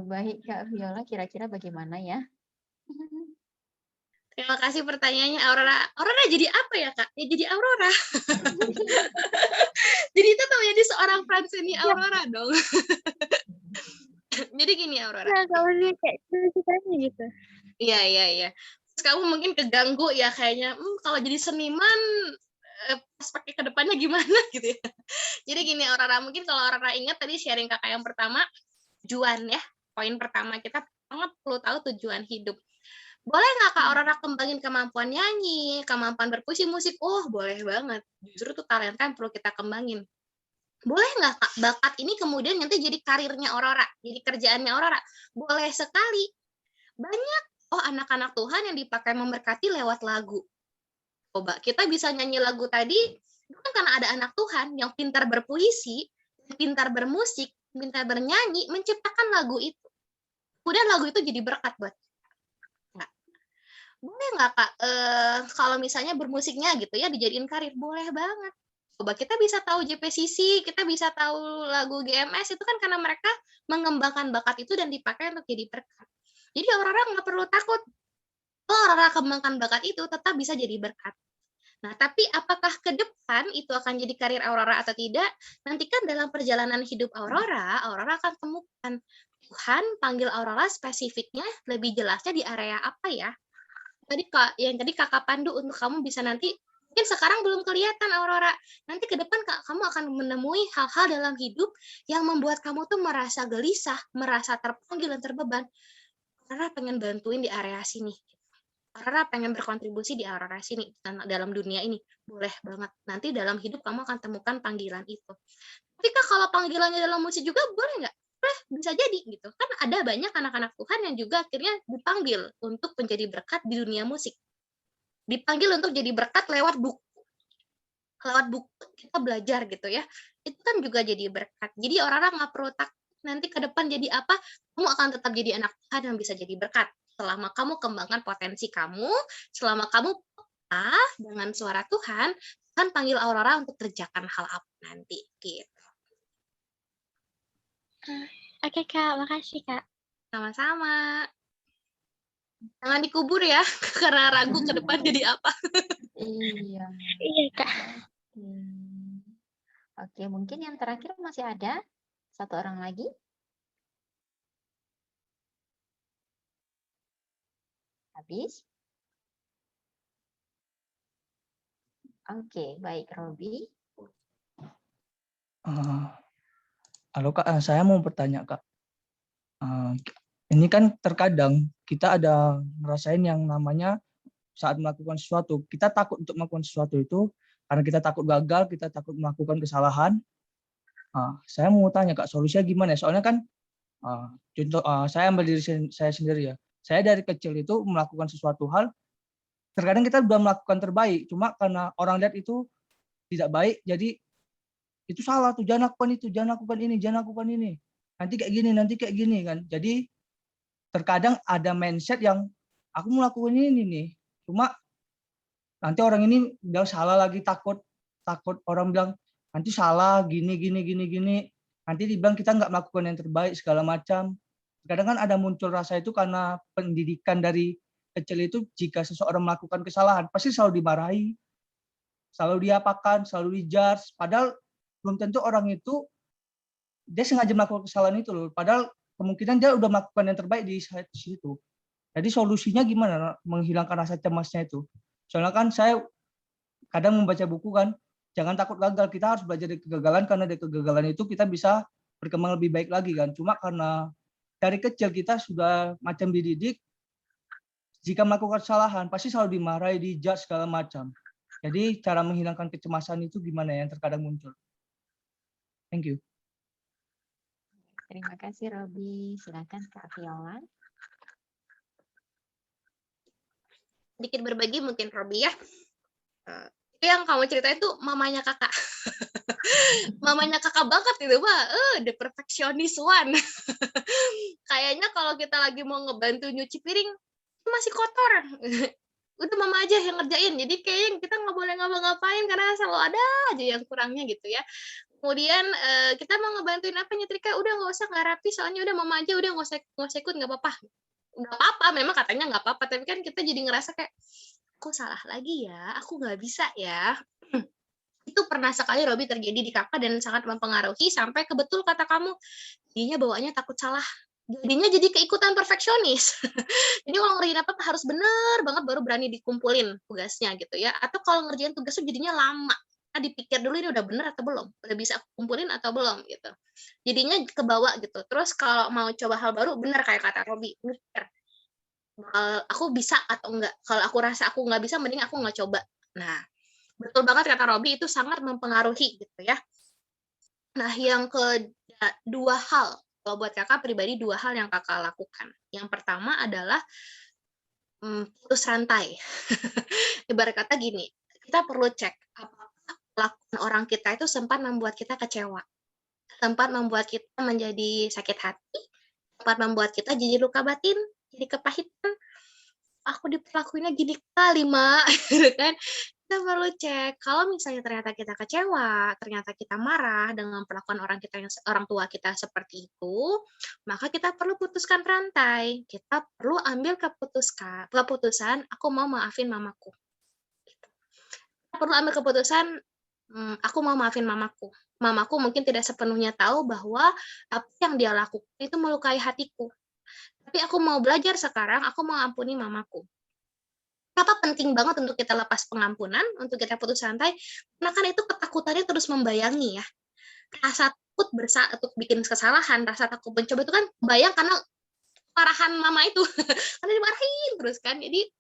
Baik Kak Viola, kira-kira bagaimana ya? Terima kasih pertanyaannya Aurora. Aurora jadi apa ya Kak? Ya jadi Aurora. Jadi itu tuh jadi seorang Franseni Aurora dong. Jadi gini Aurora. Nah, kalau dia kayak ceritanya gitu. Iya. Terus kamu mungkin keganggu ya kayaknya, kalau jadi seniman pas pakai ke depannya gimana gitu ya. Jadi gini Aurora, mungkin kalau Aurora ingat tadi sharing kakak yang pertama, tujuan ya. Poin pertama kita sangat perlu tahu tujuan hidup. Boleh nggak Kak Aurora kembangin kemampuan nyanyi, kemampuan berpuisi musik? Oh, boleh banget. Justru tuh talenta yang perlu kita kembangin. Boleh nggak Kak, bakat ini kemudian nanti jadi karirnya Aurora, jadi kerjaannya Aurora? Boleh sekali. Banyak anak-anak Tuhan yang dipakai memberkati lewat lagu. Coba kita bisa nyanyi lagu tadi, itu kan karena ada anak Tuhan yang pintar berpuisi, pintar bermusik, pintar bernyanyi, menciptakan lagu itu. Kemudian lagu itu jadi berkat buat kita. Boleh nggak Kak, kalau misalnya bermusiknya gitu ya dijadiin karir? Boleh banget. Coba kita bisa tahu JPCC, kita bisa tahu lagu GMS, itu kan karena mereka mengembangkan bakat itu dan dipakai untuk jadi berkat. Jadi orang-orang nggak perlu takut. Kalau orang-orang kembangkan bakat itu tetap bisa jadi berkat. Nah, tapi apakah ke depan itu akan jadi karir Aurora atau tidak? Nanti kan dalam perjalanan hidup Aurora akan temukan Tuhan panggil Aurora spesifiknya lebih jelasnya di area apa ya? Tadi yang tadi Kakak Pandu untuk kamu bisa nanti, mungkin sekarang belum kelihatan Aurora. Nanti ke depan kamu akan menemui hal-hal dalam hidup yang membuat kamu tuh merasa gelisah, merasa terpanggil dan terbeban. Aurora pengen bantuin di area sini. Aurora pengen berkontribusi di Aurora sini dalam dunia ini. Boleh banget. Nanti dalam hidup kamu akan temukan panggilan itu. Tapi Kak, kalau panggilannya dalam musik juga boleh nggak? Boleh, bisa jadi gitu. Kan ada banyak anak-anak Tuhan yang juga akhirnya dipanggil untuk menjadi berkat di dunia musik. Dipanggil untuk jadi berkat lewat buku. Lewat buku kita belajar gitu ya. Itu kan juga jadi berkat. Jadi orang-orang nggak perlu takut nanti ke depan jadi apa, kamu akan tetap jadi anak Tuhan yang bisa jadi berkat. Selama kamu kembangkan potensi kamu, selama kamu peka dengan suara Tuhan, Tuhan panggil Aurora untuk kerjakan hal apa nanti. Gitu. Oke Kak, makasih Kak. Sama-sama. Jangan dikubur ya, karena ragu ke depan jadi apa. Iya. Iya Kak. Oke, mungkin yang terakhir masih ada satu orang lagi. Habis? Oke, baik Robi. Halo Kak, saya mau bertanya Kak. Ini kan terkadang kita ada ngerasain yang namanya saat melakukan sesuatu, kita takut untuk melakukan sesuatu itu karena kita takut gagal, kita takut melakukan kesalahan. Saya mau tanya Kak, solusinya gimana? Soalnya kan contoh saya ambil diri saya sendiri ya. Saya dari kecil itu melakukan sesuatu hal, terkadang kita sudah melakukan terbaik, cuma karena orang lihat itu tidak baik, jadi itu salah tuh, jangan lakukan itu, jangan lakukan ini, jangan lakukan ini. Nanti kayak gini kan. Jadi terkadang ada mindset yang aku melakukan ini nih, cuma nanti orang ini bilang salah lagi, takut orang bilang nanti salah gini. Nanti dibilang kita nggak melakukan yang terbaik segala macam. Kadang kan ada muncul rasa itu karena pendidikan dari kecil itu, jika seseorang melakukan kesalahan pasti selalu dimarahi, selalu diapakan, selalu dijudge. Padahal belum tentu orang itu dia sengaja melakukan kesalahan itu loh. Padahal kemungkinan dia udah melakukan yang terbaik di situ. Jadi solusinya gimana menghilangkan rasa cemasnya itu? Soalnya kan saya kadang membaca buku kan, jangan takut gagal, kita harus belajar dari kegagalan, karena dari kegagalan itu kita bisa berkembang lebih baik lagi kan. Cuma karena dari kecil kita sudah macam dididik, jika melakukan kesalahan pasti selalu dimarahi, dijudge segala macam. Jadi cara menghilangkan kecemasan itu gimana yang terkadang muncul? Thank you. Terima kasih Robi. Silakan Kak Viola. Sedikit berbagi mungkin Robi ya. Itu yang kamu ceritain itu mamanya kakak. Mamanya kakak banget itu Mbak. The perfectionist one. Kayaknya kalau kita lagi mau ngebantu nyuci piring masih kotor. Udah mama aja yang ngerjain. Jadi kayaknya kita nggak boleh ngapa-ngapain karena selalu ada aja yang kurangnya gitu ya. Kemudian kita mau ngebantuin apa nyetrika, udah nggak usah, nggak rapi, soalnya udah mama aja, udah nggak usah ikut, nggak apa-apa. Nggak apa-apa, memang katanya nggak apa-apa, tapi kan kita jadi ngerasa kayak, kok salah lagi ya, aku nggak bisa ya. Itu pernah sekali Robi terjadi di kakak dan sangat mempengaruhi sampai kebetul kata kamu, jadinya bawaannya takut salah. Jadinya jadi keikutan perfeksionis. Jadi kalau ngerjain apa harus bener banget baru berani dikumpulin tugasnya gitu ya. Atau kalau ngerjain tugas tuh jadinya lama. Nah, dipikir dulu ini udah bener atau belum, udah bisa aku kumpulin atau belum gitu. Jadinya kebawa gitu. Terus kalau mau coba hal baru, bener kayak kata Robi, mikir aku bisa atau enggak. Kalau aku rasa aku nggak bisa, mending aku nggak coba. Nah, betul banget kata Robi, itu sangat mempengaruhi gitu ya. Nah, yang kedua hal, kalau buat kakak pribadi, dua hal yang kakak lakukan. Yang pertama adalah putus rantai. Ibarat kata gini, kita perlu cek apakah kelakuan orang kita itu sempat membuat kita kecewa, sempat membuat kita menjadi sakit hati, sempat membuat kita jadi luka batin, jadi kepahitan. Aku diperlakuinnya gini kali, Mak, gitu kan. Kita perlu cek, kalau misalnya ternyata kita kecewa, ternyata kita marah dengan perlakuan orang tua kita seperti itu, maka kita perlu putuskan rantai. Kita perlu ambil keputusan, aku mau maafin mamaku. Kita perlu ambil keputusan, aku mau maafin mamaku. Mamaku mungkin tidak sepenuhnya tahu bahwa apa yang dia lakukan itu melukai hatiku. Tapi aku mau belajar sekarang, aku mau ampuni mamaku. Kenapa penting banget untuk kita lepas pengampunan, untuk kita putus rantai? Karena kan itu ketakutannya terus membayangi ya. Rasa takut untuk bikin kesalahan, rasa takut mencoba itu kan bayang karena marahan mama itu. Karena dimarahin terus kan. Jadi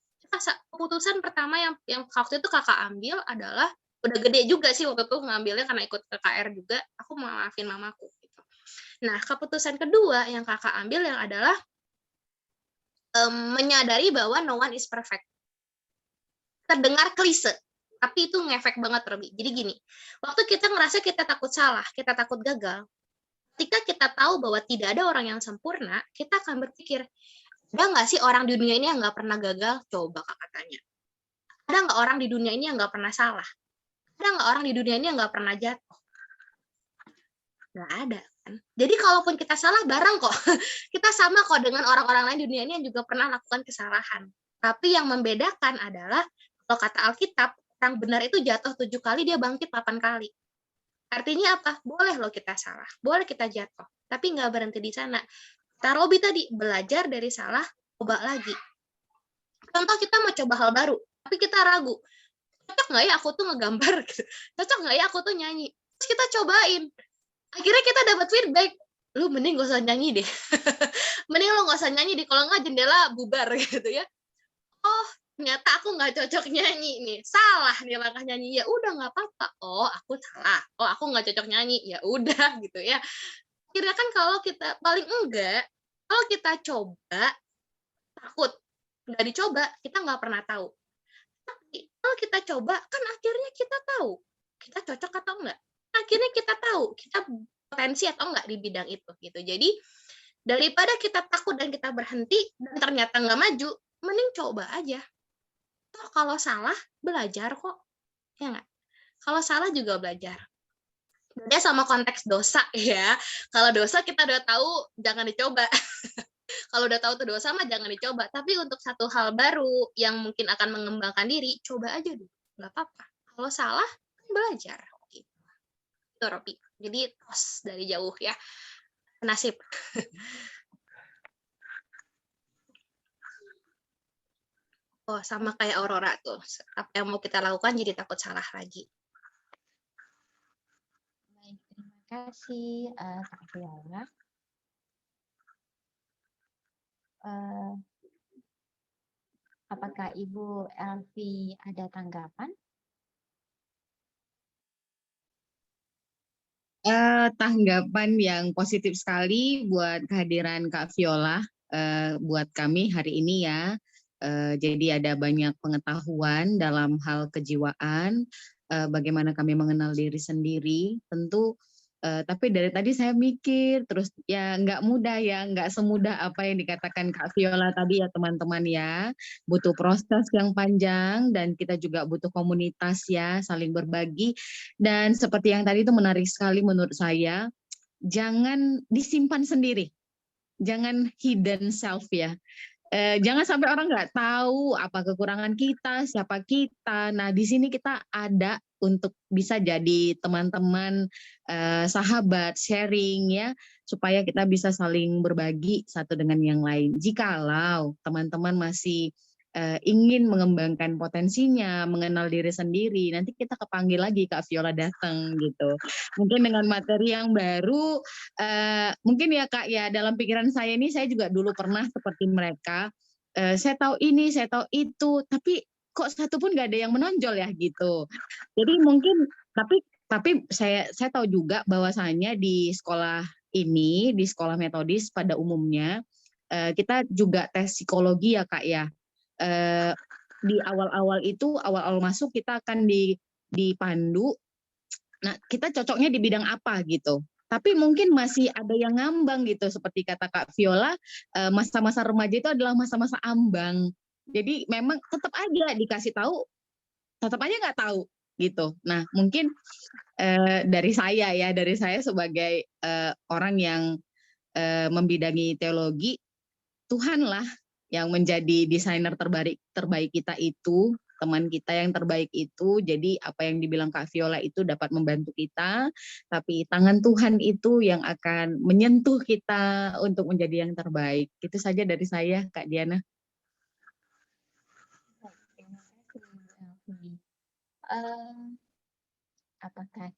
keputusan pertama yang waktu itu kakak ambil adalah, udah gede juga sih waktu itu ngambilnya karena ikut KKR juga, aku mau maafin mamaku. Gitu. Nah, keputusan kedua yang kakak ambil yang adalah menyadari bahwa no one is perfect. Terdengar klise, tapi itu ngefek banget Robi. Jadi gini, waktu kita ngerasa kita takut salah, kita takut gagal, ketika kita tahu bahwa tidak ada orang yang sempurna, kita akan berpikir, ada nggak sih orang di dunia ini yang nggak pernah gagal? Coba kakak tanya. Ada nggak orang di dunia ini yang nggak pernah salah? Ada nggak orang di dunia ini yang nggak pernah jatuh? Nggak ada. Jadi kalaupun kita salah, bareng kok. Kita sama kok dengan orang-orang lain di dunia ini yang juga pernah lakukan kesalahan. Tapi yang membedakan adalah, kalau kata Alkitab, orang benar itu jatuh 7 kali, dia bangkit 8 kali. Artinya apa? Boleh loh kita salah, boleh kita jatuh. Tapi nggak berhenti di sana. Kata Robi tadi, belajar dari salah, coba lagi. Contoh kita mau coba hal baru, tapi kita ragu. Cocok nggak ya aku tuh ngegambar? Gitu. Cocok nggak ya aku tuh nyanyi? Terus kita cobain. Akhirnya kita dapat feedback, lu mending gak usah nyanyi deh. Mending lu gak usah nyanyi deh, kalau nggak jendela bubar gitu ya. Oh, ternyata aku nggak cocok nyanyi nih. Salah nih langkah nyanyi. Ya udah nggak apa-apa. Oh, aku salah. Oh, aku nggak cocok nyanyi. Ya udah gitu ya. Akhirnya kan kalau kita paling enggak, kalau kita coba, takut. Nggak dicoba, kita nggak pernah tahu. Tapi kalau kita coba, kan akhirnya kita tahu. Kita cocok atau enggak. Akhirnya kita tahu kita potensi atau enggak di bidang itu gitu. Jadi daripada kita takut dan kita berhenti dan ternyata nggak maju, mending coba aja. Toh kalau salah belajar kok, ya nggak? Kalau salah juga belajar. Beda sama konteks dosa ya. Kalau dosa kita udah tahu, jangan dicoba. Kalau udah tahu itu dosa mah jangan dicoba. Tapi untuk satu hal baru yang mungkin akan mengembangkan diri, coba aja dulu, nggak apa-apa. Kalau salah, belajar. Itu Robi. Jadi tos dari jauh ya. Nasib. Oh, sama kayak Aurora tuh. Apa yang mau kita lakukan jadi takut salah lagi. Baik, terima kasih Kak Viola. Apakah Ibu Elvi ada tanggapan? Tanggapan yang positif sekali buat kehadiran Kak Viola buat kami hari ini ya. Jadi ada banyak pengetahuan dalam hal kejiwaan, bagaimana kami mengenal diri sendiri. Tentu, tapi dari tadi saya mikir terus ya nggak mudah ya, nggak semudah apa yang dikatakan Kak Viola tadi ya teman-teman ya. Butuh proses yang panjang dan kita juga butuh komunitas ya, saling berbagi. Dan seperti yang tadi itu menarik sekali menurut saya, jangan disimpan sendiri, jangan hidden self ya. Jangan sampai orang nggak tahu apa kekurangan kita, siapa kita. Nah di sini kita ada untuk bisa jadi teman-teman, sahabat, sharing ya, supaya kita bisa saling berbagi satu dengan yang lain. Jikalau teman-teman masih ingin mengembangkan potensinya, mengenal diri sendiri, nanti kita kepanggil lagi Kak Viola datang gitu. Mungkin dengan materi yang baru, mungkin ya Kak ya, dalam pikiran saya ini saya juga dulu pernah seperti mereka, saya tahu ini, saya tahu itu, tapi kok satu pun nggak ada yang menonjol ya gitu. Jadi mungkin, tapi saya tahu juga bahwasanya di sekolah ini, di sekolah metodis pada umumnya, kita juga tes psikologi ya Kak ya. di awal-awal itu, awal-awal masuk kita akan dipandu. Nah, kita cocoknya di bidang apa gitu. Tapi mungkin masih ada yang ngambang gitu, seperti kata Kak Viola, masa-masa remaja itu adalah masa-masa ambang. Jadi memang tetap aja dikasih tahu, tetap aja nggak tahu gitu. Nah, mungkin dari saya sebagai orang yang membidangi teologi, Tuhanlah yang menjadi desainer terbaik kita itu, teman kita yang terbaik itu. Jadi apa yang dibilang Kak Viola itu dapat membantu kita, tapi tangan Tuhan itu yang akan menyentuh kita untuk menjadi yang terbaik. Itu saja dari saya, Kak Diana. Terima kasih, Elvi. Apakah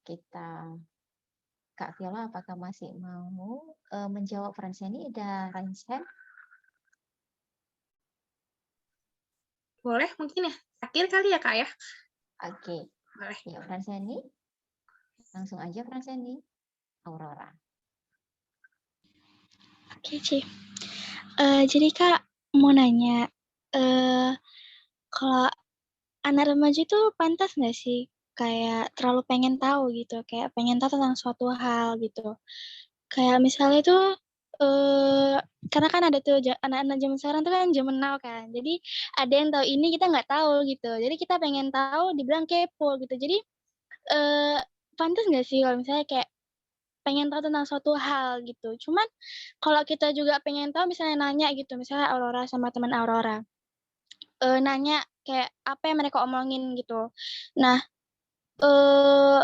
Kak Viola, apakah masih mau menjawab Franseni? Ada raise hand? Boleh mungkin ya, akhir kali ya Kak ya? Oke, Boleh. ya Franseni. Langsung aja Franseni. Aurora. Oke, Ci. Jadi Kak, mau nanya, kalau anak remaja itu pantas nggak sih kayak terlalu pengen tahu gitu, kayak pengen tahu tentang suatu hal gitu. Kayak misalnya itu, karena kan ada tuh anak-anak zaman sekarang tuh kan zaman now kan. Jadi ada yang tahu ini kita nggak tahu gitu. Jadi kita pengen tahu dibilang kepo gitu. Jadi, pantas nggak sih kalau misalnya kayak pengen tahu tentang suatu hal gitu. Cuman kalau kita juga pengen tahu misalnya nanya gitu, misalnya Aurora sama teman Aurora, nanya kayak apa yang mereka omongin gitu. Nah, eee,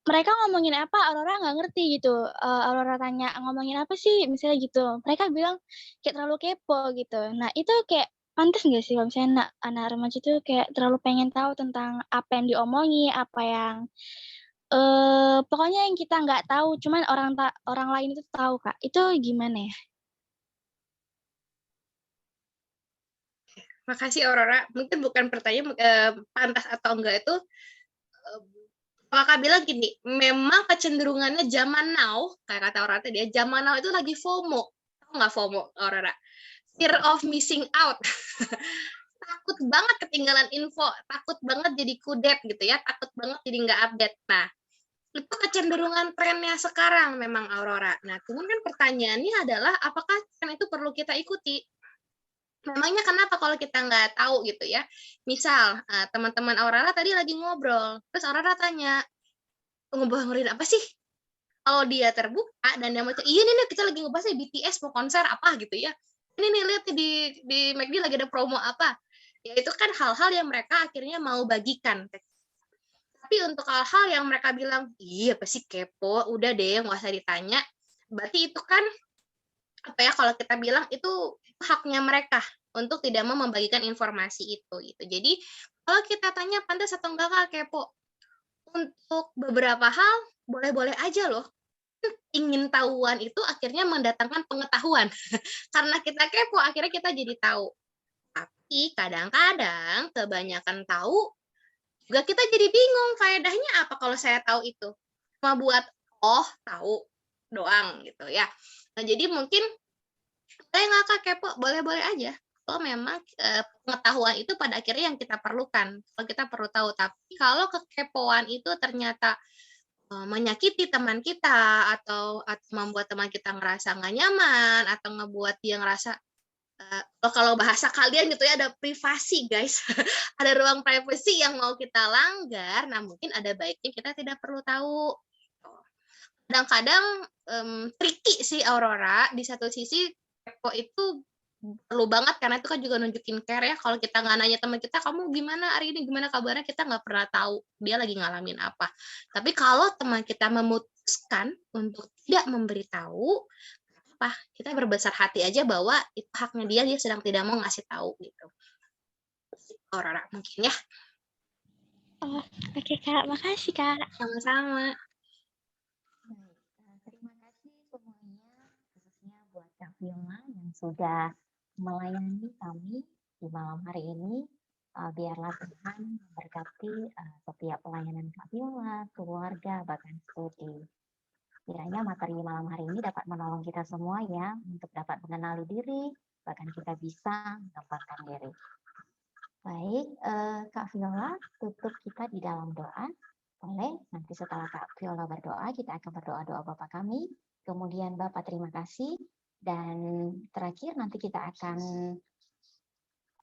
mereka ngomongin apa Aurora nggak ngerti gitu, Aurora tanya, "Ngomongin apa sih?" Misalnya gitu. Mereka bilang kayak terlalu kepo gitu. Nah, itu kayak pantes nggak sih kalau misalnya anak remaja itu kayak terlalu pengen tahu tentang apa yang diomongi, apa yang, pokoknya yang kita nggak tahu, cuman orang lain itu tahu, Kak. Itu gimana ya? Makasih Aurora. Mungkin bukan pertanyaan pantas atau enggak itu, Kakak bilang gini, memang kecenderungannya zaman now, kayak kata Aurora tadi ya, zaman now itu lagi FOMO. Tahu nggak FOMO, Aurora? Fear of missing out. Takut banget ketinggalan info, takut banget jadi kudet gitu ya, takut banget jadi nggak update. Nah, itu kecenderungan trennya sekarang memang Aurora. Nah, cuman kan pertanyaannya adalah apakah tren itu perlu kita ikuti? Memangnya kenapa kalau kita nggak tahu gitu ya? Misal, teman-teman Aurora tadi lagi ngobrol, terus Aurora tanya, "Ngobrolin apa sih?" Kalau dia terbuka dan dia mau, "Iya nih kita lagi ngebahas BTS mau konser apa," gitu ya. "Ini nih lihat nih di McD lagi ada promo apa." Ya itu kan hal-hal yang mereka akhirnya mau bagikan. Tapi untuk hal-hal yang mereka bilang, "Iya apa sih kepo, udah deh nggak usah ditanya." Berarti itu kan apa ya, kalau kita bilang itu haknya mereka untuk tidak mau membagikan informasi itu gitu. Jadi kalau kita tanya pantas atau enggak Kak kepo, untuk beberapa hal boleh-boleh aja loh. Ingin tahuan itu akhirnya mendatangkan pengetahuan. Karena kita kepo akhirnya kita jadi tahu. Tapi kadang-kadang kebanyakan tahu juga kita jadi bingung faedahnya apa kalau saya tahu itu. Cuma buat tahu doang gitu ya. Nah, jadi mungkin saya nggak Kak kepo, boleh-boleh aja. Kalau memang pengetahuan itu pada akhirnya yang kita perlukan. Kalau kita perlu tahu, tapi kalau kekepoan itu ternyata menyakiti teman kita atau membuat teman kita ngerasa nggak nyaman atau ngebuat dia ngerasa kalau bahasa kalian gitu ya ada privasi guys, ada ruang privasi yang mau kita langgar, nah mungkin ada baiknya kita tidak perlu tahu. Kadang-kadang tricky sih Aurora, di satu sisi kepo itu perlu banget karena itu kan juga nunjukin care ya. Kalau kita nggak nanya teman kita, kamu gimana hari ini, gimana kabarnya, kita nggak pernah tahu dia lagi ngalamin apa. Tapi kalau teman kita memutuskan untuk tidak memberitahu, apa kita berbesar hati aja bahwa itu haknya dia sedang tidak mau ngasih tahu gitu. Aurora mungkin ya. Oh, oke Kak, makasih Kak. Sama-sama. Baik, terima kasih semuanya, khususnya buat Kak Viola yang sudah melayani kami di malam hari ini. Biarlah Tuhan memberkati setiap pelayanan Kak Viola, keluarga, bahkan studi. Kiranya materi malam hari ini dapat menolong kita semua ya untuk dapat mengenali diri, bahkan kita bisa mengembangkan diri. Baik. Baik, Kak Viola, tutup kita di dalam doa. Boleh, nanti setelah Kak Viola berdoa, kita akan berdoa-doa Bapak kami. Kemudian Bapak terima kasih. Dan terakhir nanti kita akan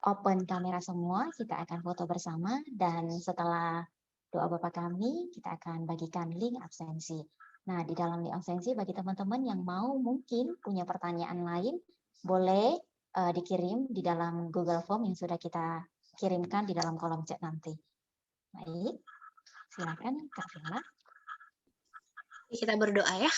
open kamera semua, kita akan foto bersama. Dan setelah doa Bapak kami, kita akan bagikan link absensi. Nah, di dalam link absensi bagi teman-teman yang mau mungkin punya pertanyaan lain, boleh dikirim di dalam Google Form yang sudah kita kirimkan di dalam kolom chat nanti. Baik, silakan Kak Viola. Kita berdoa ya.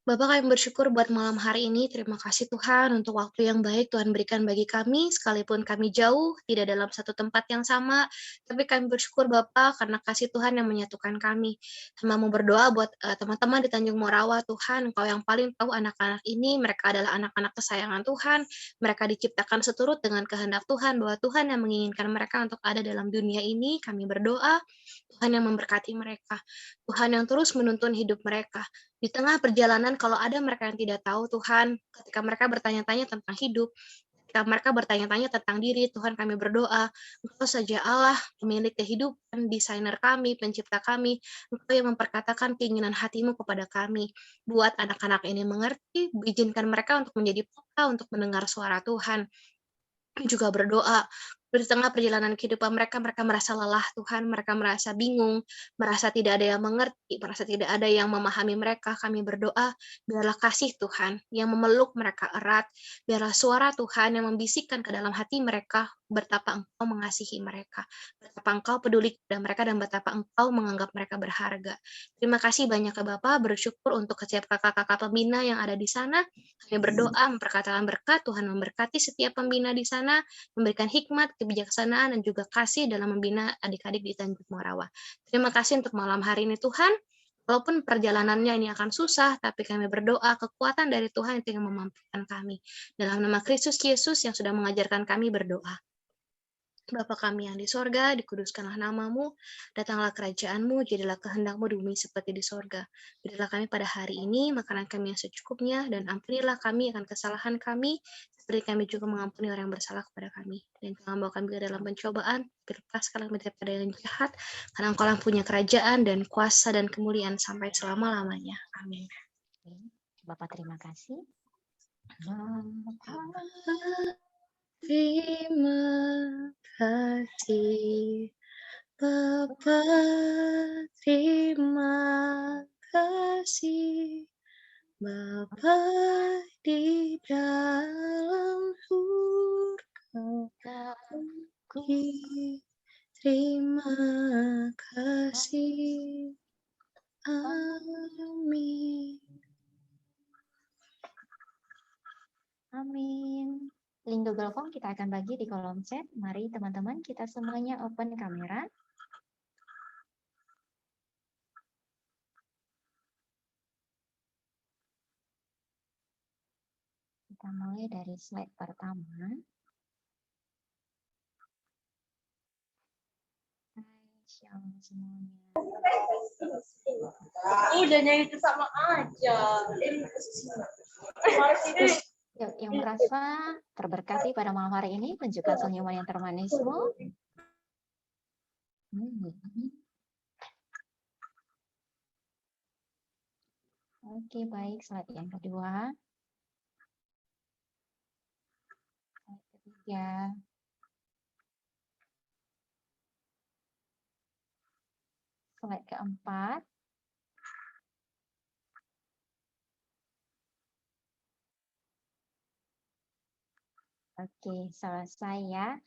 Bapak, kami bersyukur buat malam hari ini. Terima kasih Tuhan untuk waktu yang baik Tuhan berikan bagi kami, sekalipun kami jauh, tidak dalam satu tempat yang sama, tapi kami bersyukur Bapak karena kasih Tuhan yang menyatukan kami. Kami mau berdoa buat teman-teman di Tanjung Morawa, Tuhan, Engkau yang paling tahu anak-anak ini, mereka adalah anak-anak kesayangan Tuhan, mereka diciptakan seturut dengan kehendak Tuhan, bahwa Tuhan yang menginginkan mereka untuk ada dalam dunia ini. Kami berdoa, Tuhan yang memberkati mereka, Tuhan yang terus menuntun hidup mereka. Di tengah perjalanan, kalau ada mereka yang tidak tahu, Tuhan, ketika mereka bertanya-tanya tentang hidup, ketika mereka bertanya-tanya tentang diri, Tuhan, kami berdoa, Engkau saja Allah, pemilik kehidupan, desainer kami, pencipta kami, Engkau yang memperkatakan keinginan hatimu kepada kami. Buat anak-anak ini mengerti, izinkan mereka untuk menjadi peka, untuk mendengar suara Tuhan. Kami juga berdoa, di tengah perjalanan kehidupan mereka, mereka merasa lelah Tuhan, mereka merasa bingung, merasa tidak ada yang mengerti, merasa tidak ada yang memahami mereka. Kami berdoa, biarlah kasih Tuhan yang memeluk mereka erat, biarlah suara Tuhan yang membisikkan ke dalam hati mereka, betapa Engkau mengasihi mereka, betapa Engkau peduli kepada mereka, dan betapa Engkau menganggap mereka berharga. Terima kasih banyak ya Bapak, bersyukur untuk setiap kakak-kakak pembina yang ada di sana. Kami berdoa, memperkatakan berkat, Tuhan memberkati setiap pembina di sana, memberikan hikmat, kebijaksanaan, dan juga kasih dalam membina adik-adik di Tanjung Morawa. Terima kasih untuk malam hari ini Tuhan. Walaupun perjalanannya ini akan susah, tapi kami berdoa kekuatan dari Tuhan itu yang memampukan kami. Dalam nama Kristus Yesus yang sudah mengajarkan kami berdoa. Bapa kami yang di sorga, dikuduskanlah namamu, datanglah kerajaanmu, jadilah kehendakmu di bumi seperti di sorga. Berilah kami pada hari ini makanan kami yang secukupnya, dan ampunilah kami akan kesalahan kami, seperti kami juga mengampuni orang yang bersalah kepada kami. Dan jangan bawa kami ke dalam pencobaan, lepaskanlah kami daripada yang jahat, karena Engkau yang punya kerajaan dan kuasa dan kemuliaan sampai selama-lamanya. Amin. Bapak terima kasih. Terima kasih, Bapa, terima kasih, Bapa di dalam surga, terima kasih, amin. Amin. Link Google Form kita akan bagi di kolom chat. Mari teman-teman kita semuanya open kamera. Kita mulai dari slide pertama. Hai, shalom semuanya. Udah nyanyi itu sama aja. Yuk, yang merasa terberkati pada malam hari ini, tunjukkan senyuman yang termanismu. Oke, baik. Slide yang kedua. Slide ketiga. Slide keempat. Oke, selesai ya.